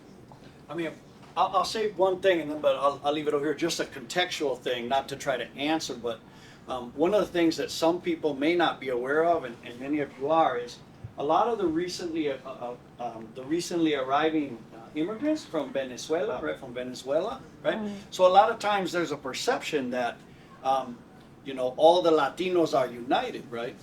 I mean, I'll say one thing, and then but I'll leave it over here. Just a contextual thing, not to try to answer, but one of the things that some people may not be aware of, and many of you are, is a lot of the recently arriving immigrants from Venezuela, right? From Venezuela, right? So a lot of times there's a perception that you know, all the Latinos are united, right?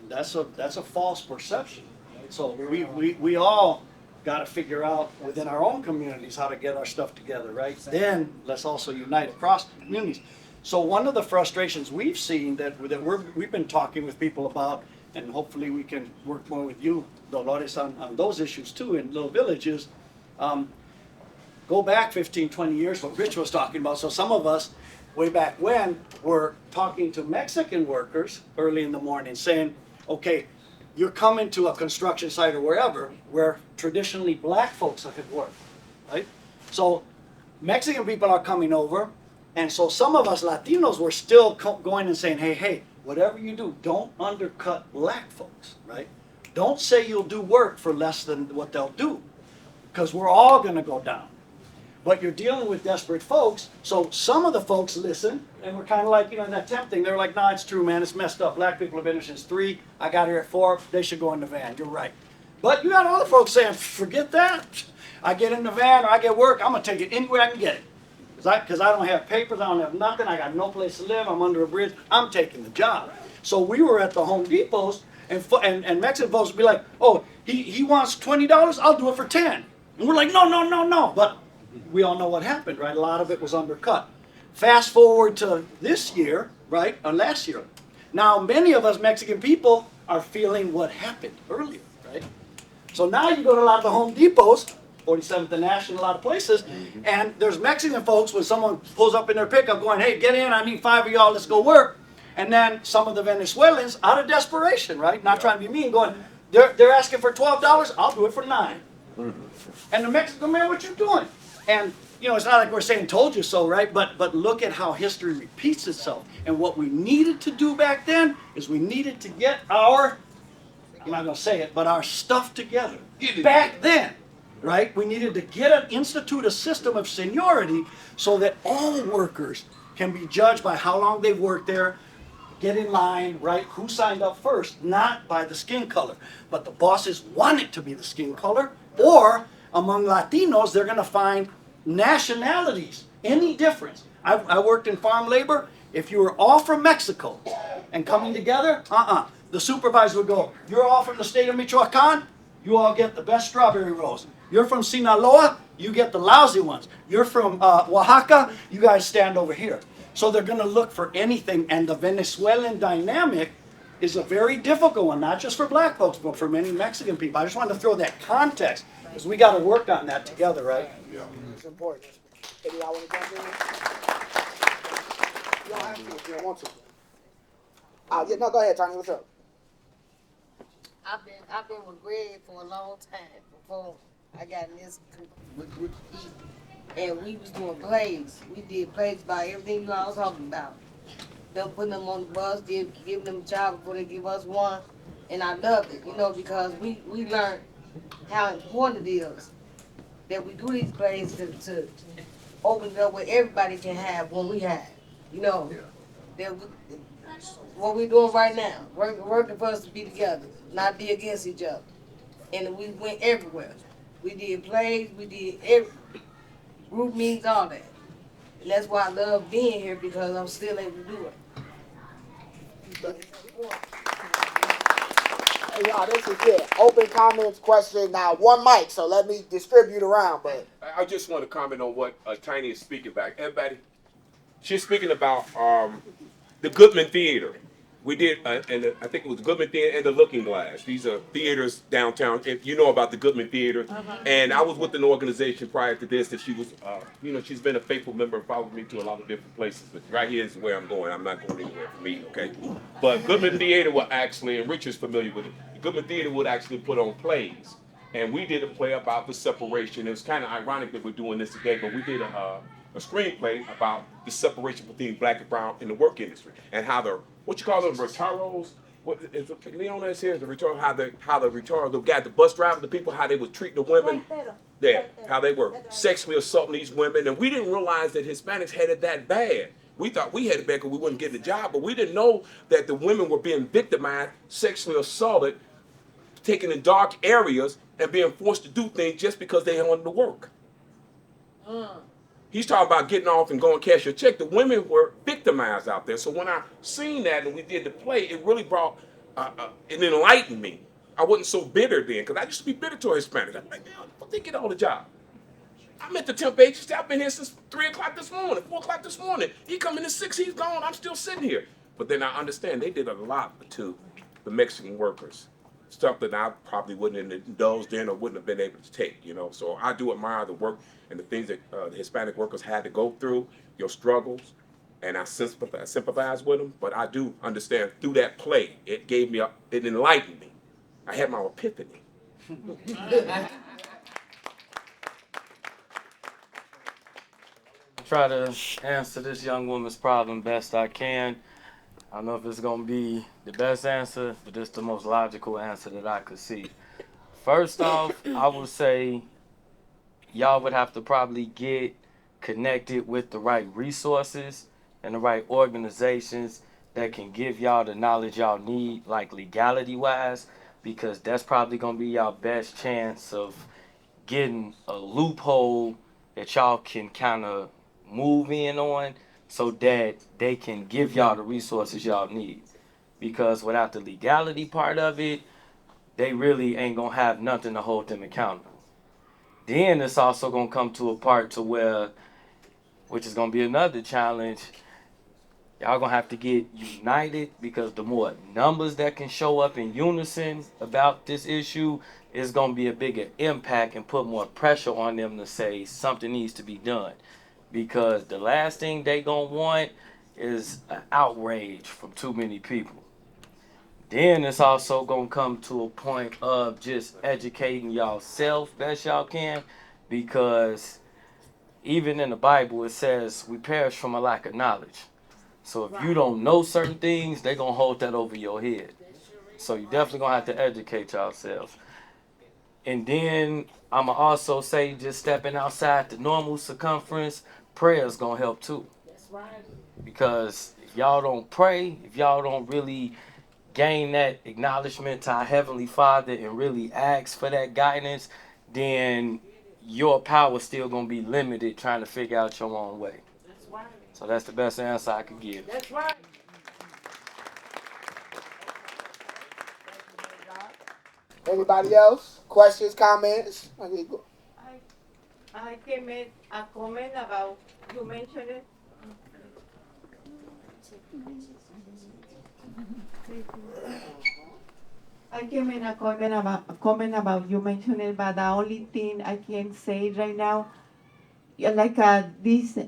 That's a false perception. Right? So we all got to figure out within our own communities how to get our stuff together, right? Then let's also unite across communities. So one of the frustrations we've seen that we've been talking with people about, and hopefully we can work more with you, Dolores, on those issues too in little villages. Go back 15, 20 years, what Rich was talking about. So some of us, way back when, were talking to Mexican workers early in the morning saying, okay, you're coming to a construction site or wherever where traditionally black folks have worked, right? So Mexican people are coming over, and so some of us Latinos were still going and saying, hey, whatever you do, don't undercut black folks, right? Don't say you'll do work for less than what they'll do, because we're all gonna go down. But you're dealing with desperate folks, so some of the folks listen, and we're kind of like, you know, that tempting. They're like, nah, it's true, man, it's messed up. Black people have been here since 3, I got here at 4, they should go in the van, you're right. But you got other folks saying, forget that. I get in the van or I get work, I'm gonna take it anywhere I can get it. Because I don't have papers, I don't have nothing, I got no place to live, I'm under a bridge, I'm taking the job. So we were at the Home Depots, and Mexican folks would be like, oh, he wants $20, I'll do it for 10. And we're like, no. But we all know what happened, right? A lot of it was undercut. Fast forward to this year, right, or last year. Now many of us Mexican people are feeling what happened earlier, right? So now you go to a lot of the Home Depots, 47th and National, a lot of places, and there's Mexican folks when someone pulls up in their pickup going, hey, get in, I need 5 of y'all, let's go work. And then some of the Venezuelans, out of desperation, right, not trying to be mean, going, they're asking for $12, I'll do it for 9. And the Mexican man, what you doing? And you know, it's not like we're saying told you so, right? But look at how history repeats itself. And what we needed to do back then is we needed to get our, I'm not going to say it, but our stuff together. Back then, right? We needed to institute a system of seniority so that all workers can be judged by how long they've worked there, get in line, right? Who signed up first, not by the skin color. But the bosses want it to be the skin color, or among Latinos, they're going to find nationalities, any difference. I worked in farm labor. If you were all from Mexico and coming together, the supervisor would go, you're all from the state of Michoacan, you all get the best strawberry rolls. You're from Sinaloa, you get the lousy ones. You're from Oaxaca, you guys stand over here. So they're going to look for anything, and the Venezuelan dynamic is a very difficult one, not just for black folks, but for many Mexican people. I just wanted to throw that context, because we got to work on that together, right? Yeah. It's important. Any y'all want to jump in? You don't have to if you don't want to. Yeah, no, go ahead, Tony. What's up? I've been with Greg for a long time before I got in this with Keith. And we was doing plays. We did plays about everything you all was talking about. Them putting them on the bus, giving them a job before they give us one. And I loved it, because we learned how important it is that we do these plays to open it up where everybody can have what we have. That what we're doing right now, working for us to be together, not be against each other. And we went everywhere. We did plays, we did group meetings, all that. And that's why I love being here, because I'm still able to do it. Hey, y'all, this is it. Open comments, question. Now, one mic, so let me distribute around. But I just want to comment on what Tiny is speaking about. Everybody, she's speaking about the Goodman Theater. We did, and I think it was Goodman Theater and the Looking Glass. These are theaters downtown. If you know about the Goodman Theater, and I was with an organization prior to this that she was, she's been a faithful member and followed me to a lot of different places. But right here is where I'm going. I'm not going anywhere for me, okay? But Goodman Theater will actually, and Rich is familiar with it. The Goodman Theater would actually put on plays, and we did a play about the separation. It was kind of ironic that we're doing this today, but we did a screenplay about the separation between black and brown in the work industry and how the what you call them retiros? What is Leona is here? The retard, how the retard, the guy, the bus driver, the people, how they would treat the women. Yeah, how they were sexually assaulting these women, and we didn't realize that Hispanics had it that bad. We thought we had it bad because we wouldn't get the job, but we didn't know that the women were being victimized, sexually assaulted, taken in dark areas, and being forced to do things just because they wanted to work. He's talking about getting off and going cash your check. The women were victimized out there. So when I seen that and we did the play, it really brought, it enlightened me. I wasn't so bitter then, because I used to be bitter to Hispanics. I'm like, man, what they get all the job? I'm at the temp agency. I've been here since 3 o'clock this morning, 4 o'clock this morning. He coming at 6, he's gone. I'm still sitting here. But then I understand they did a lot to the Mexican workers. Stuff that I probably wouldn't have indulged in or wouldn't have been able to take, So I do admire the work and the things that the Hispanic workers had to go through, your struggles, and I sympathize with them. But I do understand through that play, it gave me, it enlightened me. I had my epiphany. Try to answer this young woman's problem best I can. I don't know if it's going to be the best answer, but it's the most logical answer that I could see. First off, I would say y'all would have to probably get connected with the right resources and the right organizations that can give y'all the knowledge y'all need, like legality-wise, because that's probably going to be y'all best chance of getting a loophole that y'all can kind of move in on, so that they can give y'all the resources y'all need. Because without the legality part of it, they really ain't gonna have nothing to hold them accountable. Then it's also gonna come to a part to where, which is gonna be another challenge, y'all gonna have to get united, because the more numbers that can show up in unison about this issue is gonna be a bigger impact and put more pressure on them to say something needs to be done. Because the last thing they gonna want is an outrage from too many people. Then it's also gonna come to a point of just educating y'all self best y'all can, because even in the Bible it says we perish from a lack of knowledge. So if you don't know certain things, they gonna hold that over your head. So you definitely gonna have to educate yourselves. And then I'ma also say, just stepping outside the normal circumference, prayer is gonna help too. That's right. Because if y'all don't pray, if y'all don't really gain that acknowledgement to our Heavenly Father and really ask for that guidance, then your power still gonna be limited trying to figure out your own way. That's right. So that's the best answer I could give. That's right. Anybody else? Questions, comments? Okay, go. I can make a comment about, you mentioned it. I can make a comment about you mentioned it, but the only thing I can say right now, yeah, like this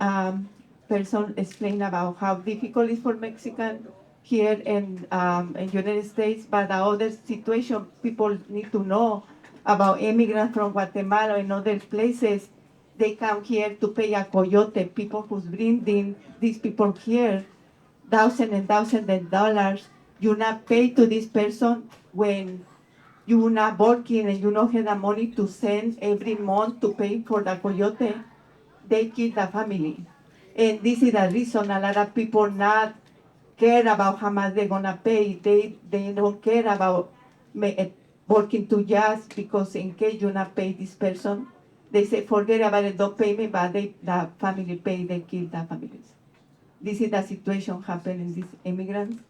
person explained about how difficult it is for Mexican here in United States, but the other situation people need to know about immigrants from Guatemala and other places. They come here to pay a coyote. People who's bringing these people here, thousands and thousands of dollars. You not pay to this person when you not working and you don't have the money to send every month to pay for the coyote. They kill the family. And this is the reason a lot of people not care about how much they're gonna pay. They don't care about working two jobs because in case you not pay this person, they say forget about it, don't pay me, but the family pay, they kill the families. This is the situation happening in these immigrants.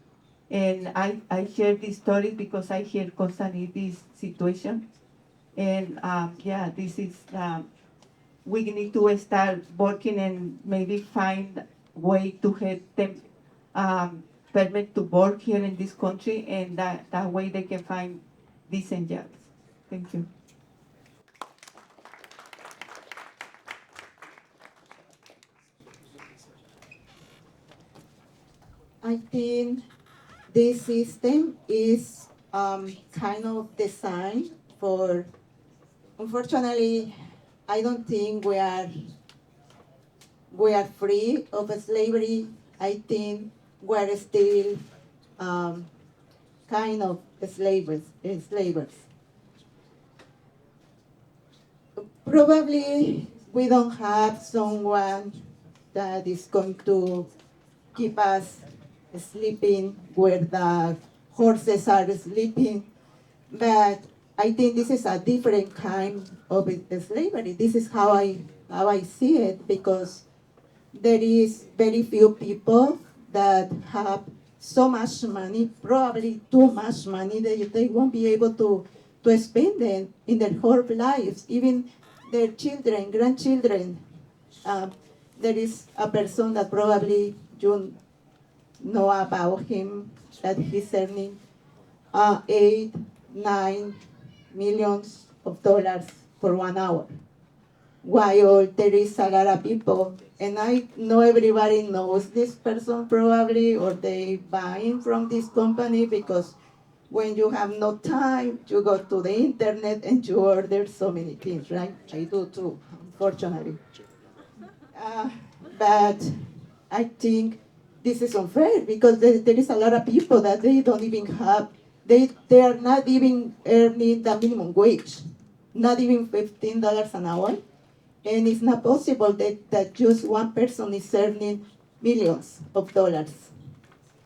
And I share these stories because I hear constantly this situation. And yeah, this is we need to start working and maybe find way to help them permit to work here in this country, and that way they can find decent jobs. Thank you. I think this system is kind of designed for, unfortunately, I don't think we are free of slavery. I think we're still kind of slavers. Probably we don't have someone that is going to keep us sleeping where the horses are sleeping, but I think this is a different kind of slavery. This is how I see it, because there is very few people that have so much money, probably too much money, that they won't be able to spend them in their whole lives, even their children, grandchildren. There is a person that probably you know about him, that he's earning 8, 9 millions of dollars for 1 hour. While there is a lot of people, and I know everybody knows this person probably, or they buying from this company, because when you have no time, you go to the internet and you order so many things, right? I do too, unfortunately. But I think this is unfair, because there is a lot of people that they don't even have, they are not even earning the minimum wage, not even $15 an hour. And it's not possible that just one person is earning millions of dollars.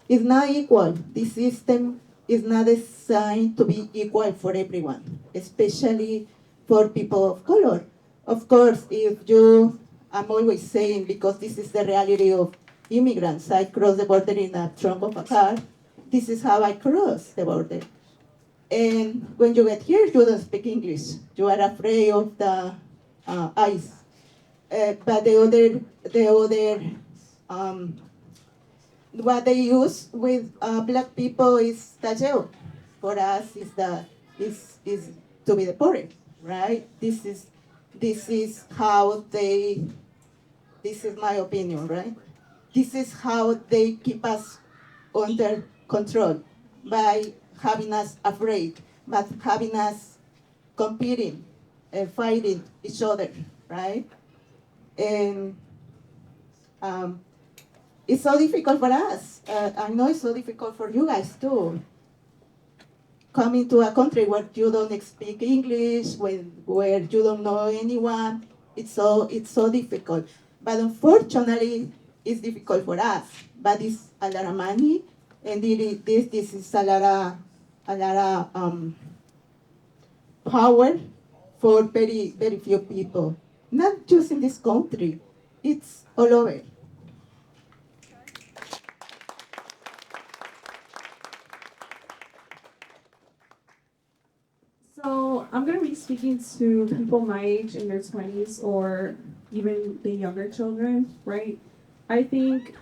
It's not equal. The system is not designed to be equal for everyone, especially for people of color. Of course, I'm always saying, because this is the reality of immigrants, I cross the border in a trunk of a car. This is how I cross the border. And when you get here, you don't speak English. You are afraid of the ice. But what they use with black people is tacheo. For us, is to be deported, right? This is how they. This is my opinion, right? This is how they keep us under control, by having us afraid, but having us competing and fighting each other, right? And it's so difficult for us. I know it's so difficult for you guys too. Coming to a country where you don't speak English, where you don't know anyone, it's so difficult. But unfortunately, it's difficult for us. But it's a lot of money, and this is a lot of power for very, very few people. Not just in this country, it's all over. I'm gonna be speaking to people my age in their 20s or even the younger children, right? I think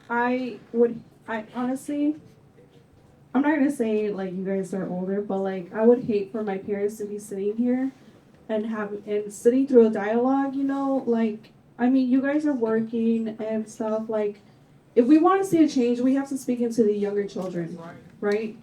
I honestly, I'm not gonna say like you guys are older, but like I would hate for my parents to be sitting here and sitting through a dialogue, you know, like I mean you guys are working and stuff, like if we want to see a change, we have to speak into the younger children, right?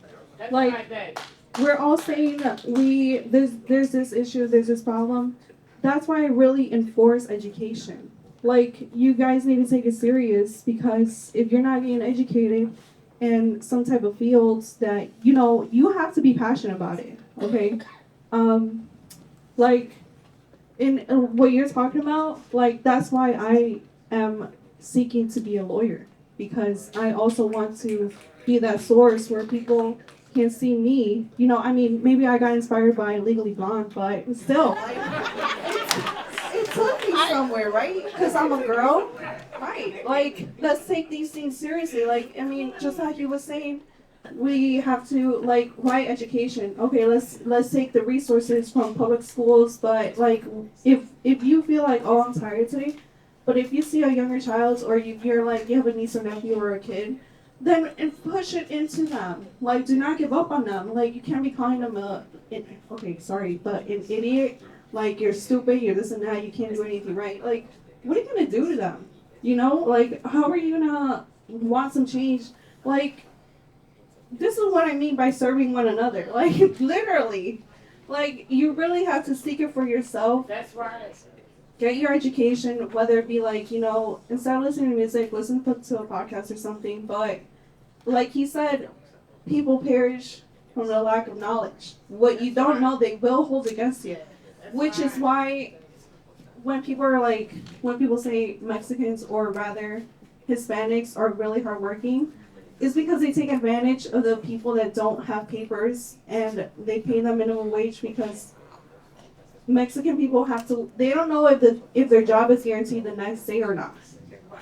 Like we're all saying that there's this issue, there's this problem. That's why I really enforce education. Like you guys need to take it serious because if you're not getting educated in some type of fields that you have to be passionate about it. Okay, like in what you're talking about, like that's why I am seeking to be a lawyer because I also want to be that source where people can see me. I mean, maybe I got inspired by Legally Blonde, but still, it took me somewhere, right? Because I'm a girl, right? Like, let's take these things seriously. Like, I mean, just like you were saying, we have to like why education. Okay, let's take the resources from public schools, but like if you feel like, oh, I'm tired today, but if you see a younger child or you're like you have a niece or nephew or a kid, then push it into them. Like, do not give up on them. Like, you can't be calling them okay, sorry, but an idiot. Like, you're stupid, you're this and that, you can't do anything right. Like, what are you gonna do to them? Like, how are you gonna want some change? Like, this is what I mean by serving one another. Like, literally. Like, you really have to seek it for yourself. That's right. Get your education, whether it be like, instead of listening to music, listen to a podcast or something. But like he said, people perish from the lack of knowledge. What you don't know, they will hold against you. Which is why when people say Mexicans or rather Hispanics are really hardworking, is because they take advantage of the people that don't have papers and they pay them minimum wage because Mexican people they don't know if their job is guaranteed the next day or not.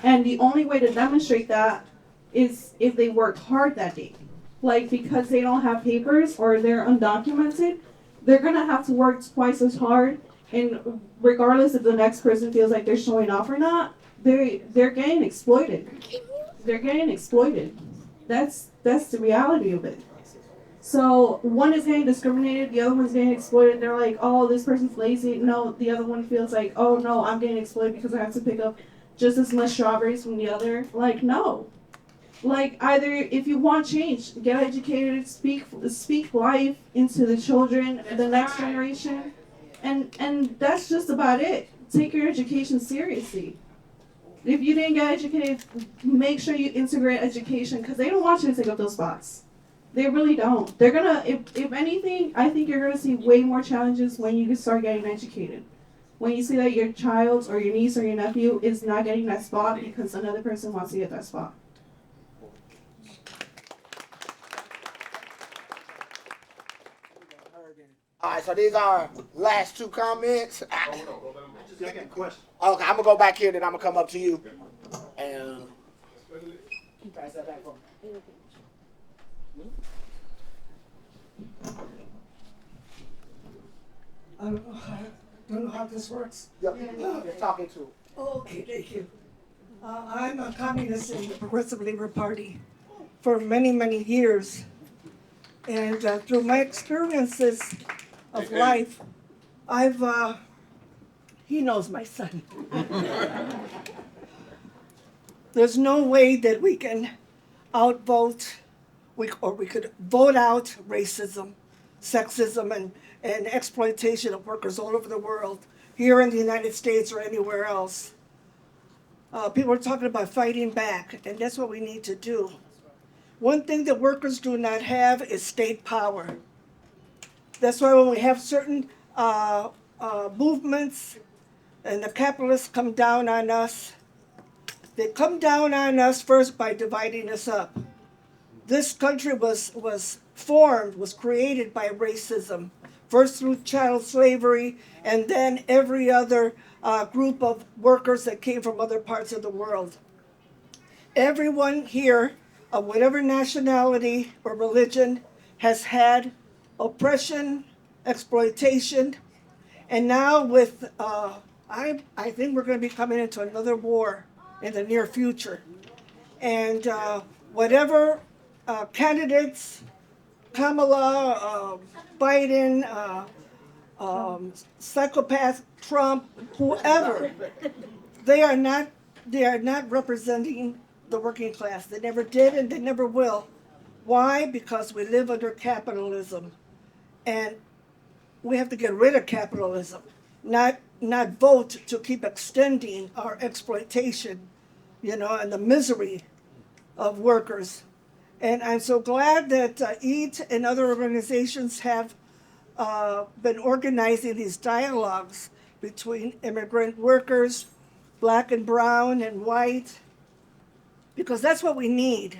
And the only way to demonstrate that is if they work hard that day. Like, because they don't have papers or they're undocumented, they're gonna have to work twice as hard. And regardless if the next person feels like they're showing off or not, they're getting exploited. They're getting exploited. That's the reality of it. So one is getting discriminated, the other one's getting exploited. They're like, oh, this person's lazy. No, the other one feels like, oh no, I'm getting exploited because I have to pick up just as much strawberries from the other. Like, no. Like, either if you want change, get educated, speak life into the children, the next generation, and that's just about it. Take your education seriously. If you didn't get educated, make sure you integrate education because they don't want you to take up those spots. They really don't. They're gonna, if anything, I think you're gonna see way more challenges when you start getting educated. When you see that your child or your niece or your nephew is not getting that spot because another person wants to get that spot. All right, so these are last two comments. I just got a question. Okay, I'm gonna go back here, then I'm gonna come up to you. And pass that back for me. I don't know how this works. You're talking to. Okay, thank you. I'm a communist in the Progressive Labor Party for many, many years. And through my experiences of life, he knows my son. There's no way that we can outvote, we could vote out racism, sexism, and exploitation of workers all over the world, here in the United States or anywhere else. People are talking about fighting back, and that's what we need to do. One thing that workers do not have is state power. That's why when we have certain movements and the capitalists come down on us, they come down on us first by dividing us up. This country was created by racism, first through chattel slavery, and then every other group of workers that came from other parts of the world. Everyone here, of whatever nationality or religion, has had oppression exploitation, and now with I think we're going to be coming into another war in the near future, and whatever candidates, Kamala, Biden, psychopath Trump, whoever, they are not representing the working class. They never did and they never will. Why? Because we live under capitalism, and we have to get rid of capitalism, not vote to keep extending our exploitation, and the misery of workers. And I'm so glad that EAT and other organizations have been organizing these dialogues between immigrant workers, black and brown and white, because that's what we need.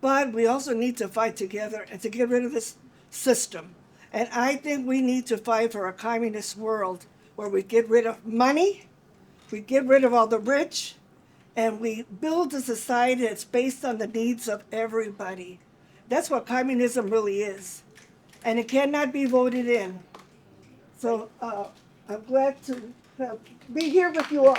But we also need to fight together and to get rid of this system. And I think we need to fight for a communist world where we get rid of money, we get rid of all the rich, and we build a society that's based on the needs of everybody. That's what communism really is. And it cannot be voted in. So I'm glad to be here with you all.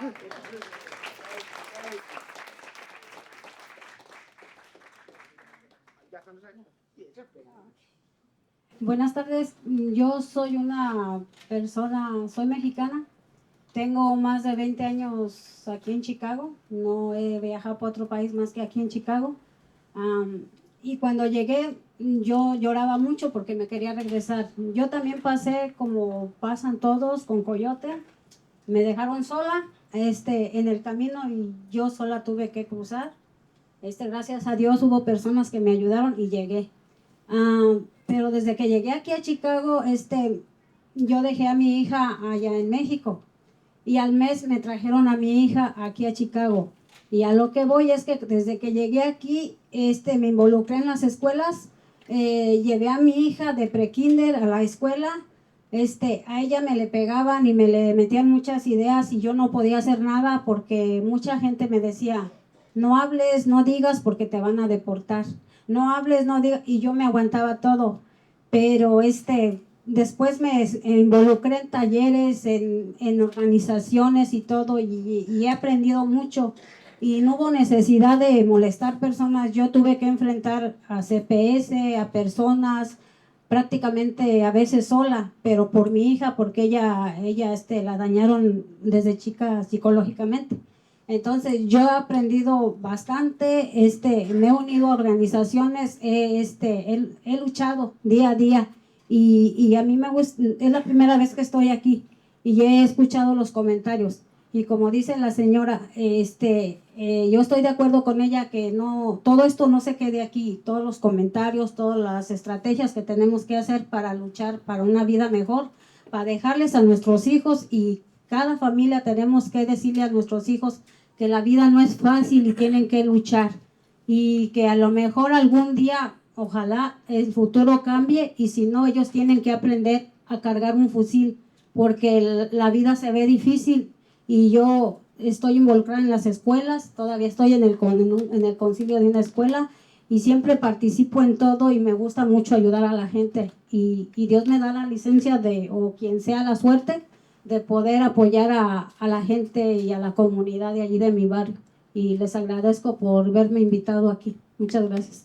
Buenas tardes, yo soy una persona, soy mexicana, tengo más de 20 años aquí en Chicago, no he viajado por otro país más que aquí en Chicago. Y cuando llegué yo lloraba mucho porque me quería regresar. Yo también pasé como pasan todos con coyote, me dejaron sola en el camino y yo sola tuve que cruzar. Gracias a Dios hubo personas que me ayudaron y llegué. Pero desde que llegué aquí a Chicago, yo dejé a mi hija allá en México y al mes me trajeron a mi hija aquí a Chicago. Y a lo que voy es que desde que llegué aquí, me involucré en las escuelas, llevé a mi hija de prekinder a la escuela, a ella me le pegaban y me le metían muchas ideas y yo no podía hacer nada porque mucha gente me decía, no hables, no digas porque te van a deportar. No hables, no digas, y yo me aguantaba todo, pero después me involucré en talleres, en organizaciones y todo, y he aprendido mucho, y no hubo necesidad de molestar personas. Yo tuve que enfrentar a CPS, a personas, prácticamente a veces sola, pero por mi hija, porque ella la dañaron desde chica psicológicamente. Entonces yo he aprendido bastante, me he unido a organizaciones, he luchado día a día y a mí me gusta, es la primera vez que estoy aquí y he escuchado los comentarios y como dice la señora, yo estoy de acuerdo con ella que no, todo esto no se quede aquí, todos los comentarios, todas las estrategias que tenemos que hacer para luchar para una vida mejor, para dejarles a nuestros hijos y cada familia tenemos que decirle a nuestros hijos que la vida no es fácil y tienen que luchar y que a lo mejor algún día, ojalá el futuro cambie y si no, ellos tienen que aprender a cargar un fusil porque la vida se ve difícil y yo estoy involucrada en las escuelas, todavía estoy en el concilio de una escuela y siempre participo en todo y me gusta mucho ayudar a la gente y Dios me da la licencia o quien sea la suerte de poder apoyar a la gente y a la comunidad de allí de mi barrio. Y les agradezco por verme invitado aquí. Muchas gracias.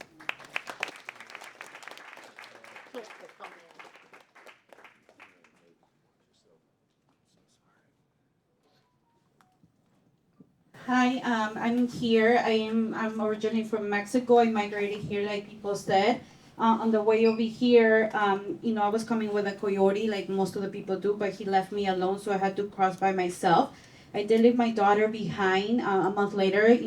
Hi, I'm here. I'm originally from Mexico. I migrated here, like people said. On the way over here, I was coming with a coyote, like most of the people do, but he left me alone, so I had to cross by myself. I did leave my daughter behind. A month later,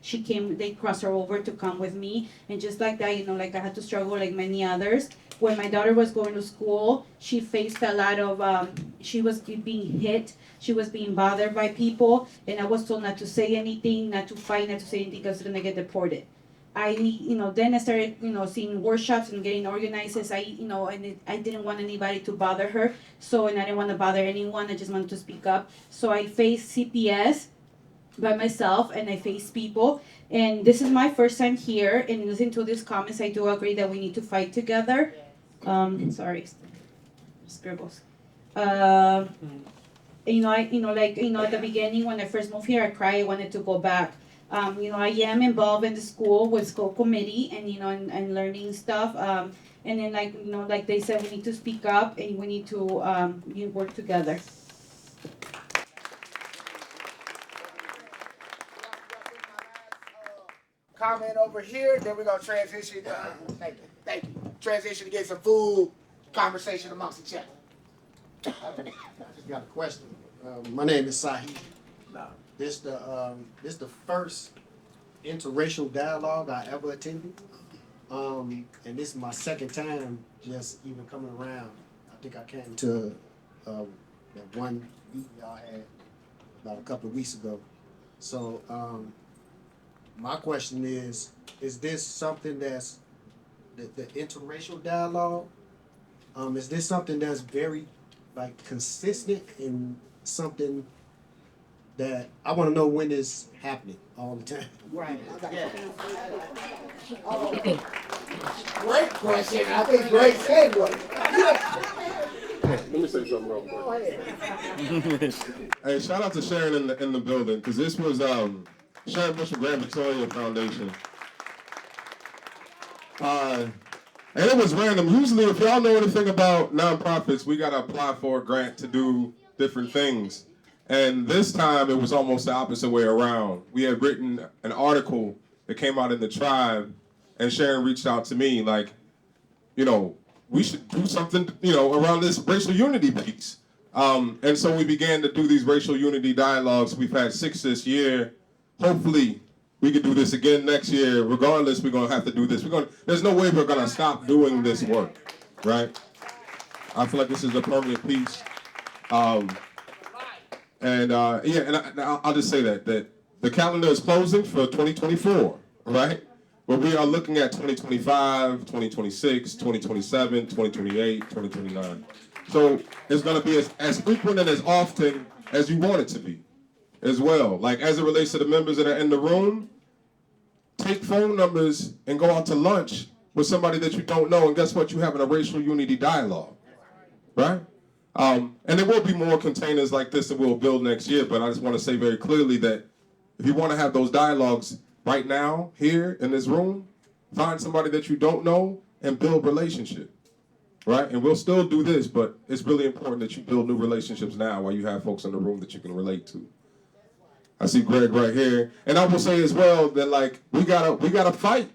she came. They crossed her over to come with me, and just like that, like I had to struggle like many others. When my daughter was going to school, she faced a lot of. She was being hit. She was being bothered by people, and I was told not to say anything, not to fight, not to say anything because they're gonna get deported. Then I started, seeing workshops and getting organized. And I didn't want anybody to bother her. And I didn't want to bother anyone. I just wanted to speak up. So I faced CPS by myself, and I faced people. And this is my first time here. And listening to these comments, I do agree that we need to fight together. Sorry. scribbles. At the beginning when I first moved here, I cried. I wanted to go back. I am involved in the school with school committee and learning stuff. And then like they said, we need to speak up and we need to work together. Comment over here, then we're gonna transition. Thank you. Transition to get some food, conversation amongst each other. I just got a question. My name is Sahid. This the first interracial dialogue I ever attended, and this is my second time just even coming around. I think I came to that one meeting y'all had about a couple of weeks ago. So my question is this something that's the interracial dialogue? Is this something that's very consistent and something that I want to know when it's happening all the time? Right. Great question. I think Greg said one. Let me say something real quick. Hey, shout out to Sharon in the building, because this was Sharon Bush Grant Victoria Foundation. And it was random. Usually, if y'all know anything about nonprofits, we got to apply for a grant to do different things. And this time, it was almost the opposite way around. We had written an article that came out in the Tribe, and Sharon reached out to me like, we should do something, around this racial unity piece. And so we began to do these racial unity dialogues. We've had 6 this year. Hopefully, we can do this again next year. Regardless, we're going to have to do this. There's no way we're going to stop doing this work, right? I feel like this is a permanent piece. I'll just say that the calendar is closing for 2024, right? But we are looking at 2025, 2026, 2027, 2028, 2029. So it's going to be as frequent and as often as you want it to be as well. Like as it relates to the members that are in the room, take phone numbers and go out to lunch with somebody that you don't know, and guess what? You're having a racial unity dialogue, right? And there will be more containers like this that we'll build next year, but I just want to say very clearly that if you want to have those dialogues right now, here in this room, find somebody that you don't know and build relationship, right? And we'll still do this, but it's really important that you build new relationships now while you have folks in the room that you can relate to. I see Greg right here. And I will say as well that we gotta fight.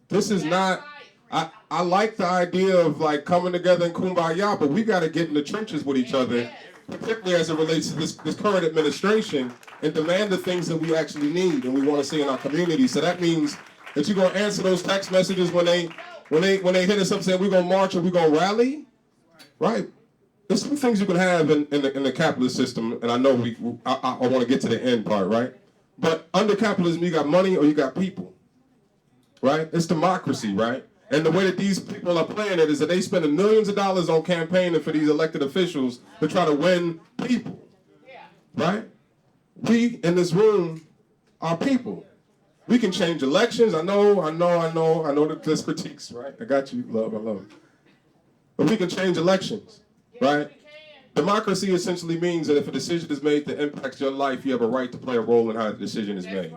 This is not, I like the idea of coming together in kumbaya, but we gotta get in the trenches with each other, particularly as it relates to this current administration, and demand the things that we actually need and we want to see in our community. So that means that you're gonna answer those text messages when they hit us up saying we're gonna march or we're gonna rally, right? There's some things you can have in the capitalist system, and I know I want to get to the end part, right? But under capitalism, you got money or you got people, right? It's democracy, right? And the way that these people are playing it is that they spending millions of dollars on campaigning for these elected officials to try to win people, right? We in this room are people. We can change elections. I know that there's critiques, right? I got you, love, I love it. But we can change elections. Right? Democracy essentially means that if a decision is made that impacts your life, you have a right to play a role in how the decision is made.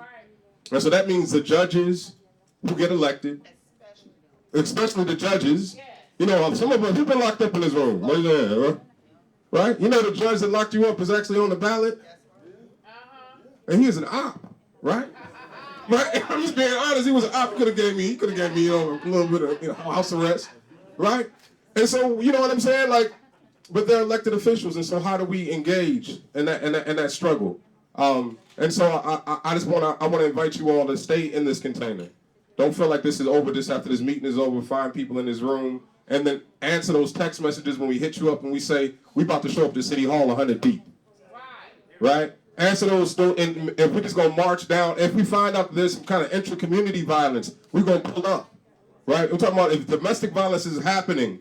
And so that means the judges who get elected, especially the judges, some of us, who've been locked up in this room? Right? The judge that locked you up is actually on the ballot. And he is an op, right? Right? I'm just being honest, he was an op. He could have gave me a little bit of house arrest, right? And so, you know what I'm saying? But they're elected officials, and so how do we engage in that struggle? And so I want to invite you all to stay in this container. Don't feel like this is over just after this meeting is over. Find people in this room, and then answer those text messages when we hit you up and we say we about to show up to City Hall 100 deep. Right? Answer those, and if we're just gonna march down. If we find out there's some kind of intra-community violence, we're gonna pull up. Right? We're talking about if domestic violence is happening,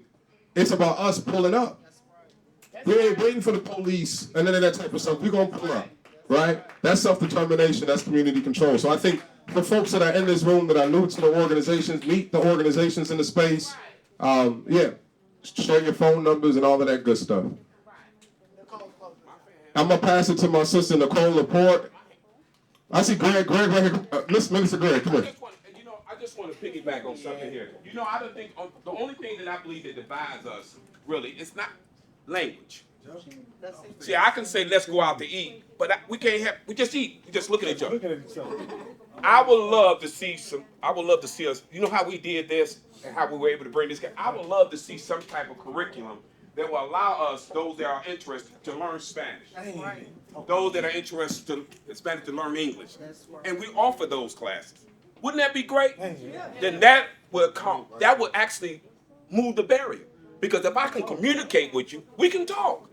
it's about us pulling up. We ain't waiting for the police and that type of stuff. We're going to pull up, right? That's self-determination. That's community control. So I think for folks that are in this room that are new to the organizations, meet the organizations in the space, share your phone numbers and all of that good stuff. I'm gonna pass it to my sister Nicole Laporte. I see Greg right here. Minister Greg, come here. I just want to piggyback on something here. I don't think the only thing that I believe that divides us really is not language. See, I can say let's go out to eat, but we can't have. We just eat. We just look at each other. I would love to see us. You know how we did this and how we were able to bring this. I would love to see some type of curriculum that will allow us, those that are interested, to learn Spanish. Those that are interested in Spanish to learn English, and we offer those classes. Wouldn't that be great? Then that would actually move the barrier. Because if I can communicate with you, we can talk.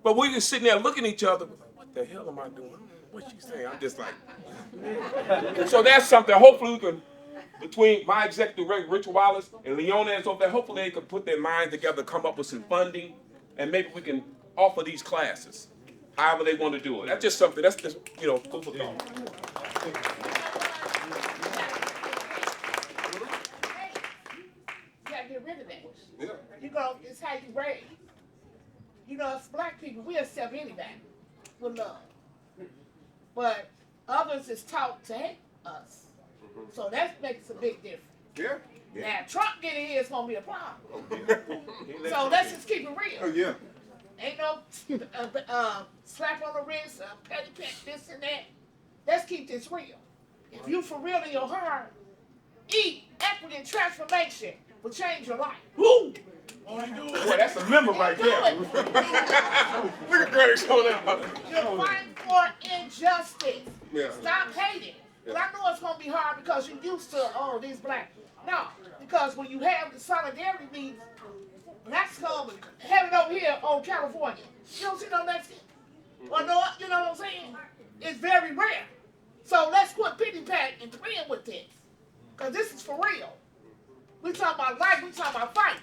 But we're just sitting there looking at each other. What the hell am I doing? What she saying? I'm just like. So that's something. Hopefully we can, between my executive director, Richard Wallace, and Leona and so forth, hopefully they can put their minds together, come up with some funding, and maybe we can offer these classes. However they want to do it. That's just something. That's just food for thought. Get rid of that. It's how you raise. Us black people, we accept anybody with love. But others is taught to hate us. So that makes a big difference. Yeah. Now, Trump getting here is going to be a problem. So let's just keep it real. Yeah. Ain't no slap on the wrist, petty pat, this and that. Let's keep this real. If you for real in your heart, eat, equity, and transformation will change your life. Woo! Boy, that's a member right there. Look at Greg showing up. You're fighting for injustice. Yeah. Stop hating. But I know it's going to be hard because you're used to, these black. No, because when you have the solidarity meetings, blacks come and have it over here on California. You don't see no Mexican. Or no, you know what I'm saying? It's very rare. So let's quit pity pat and playing with this. Because this is for real. We talking about life, we talking about fight.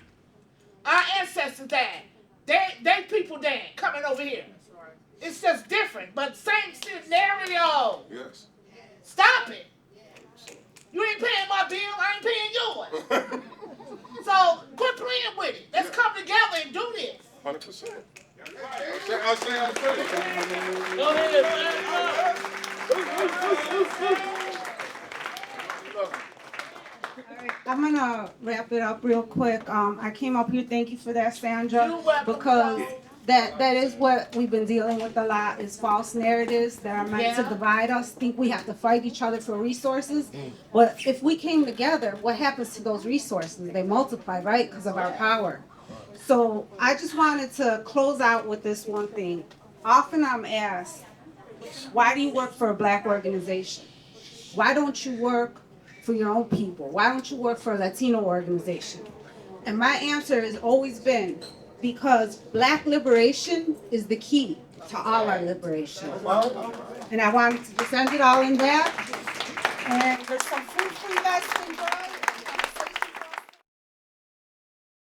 Our ancestors died. They people died coming over here. It's just different, but same scenario. Yes. Stop it. You ain't paying my bill, I ain't paying yours. So quit playing with it. Let's come together and do this. 100%. Go ahead, I'm gonna wrap it up real quick. I came up here, thank you for that, Sandra, You're welcome. because that is what we've been dealing with a lot, is false narratives that are meant to divide us. Think we have to fight each other for resources, but if we came together, what happens to those resources? They multiply, right, because of our power. So I just wanted to close out with this one thing. Often I'm asked, why do you work for a black organization? Why don't you work for your own people? Why don't you work for a Latino organization? And my answer has always been, because black liberation is the key to all our liberation. And I wanted to just end it all in that. And there's some food for you guys to enjoy.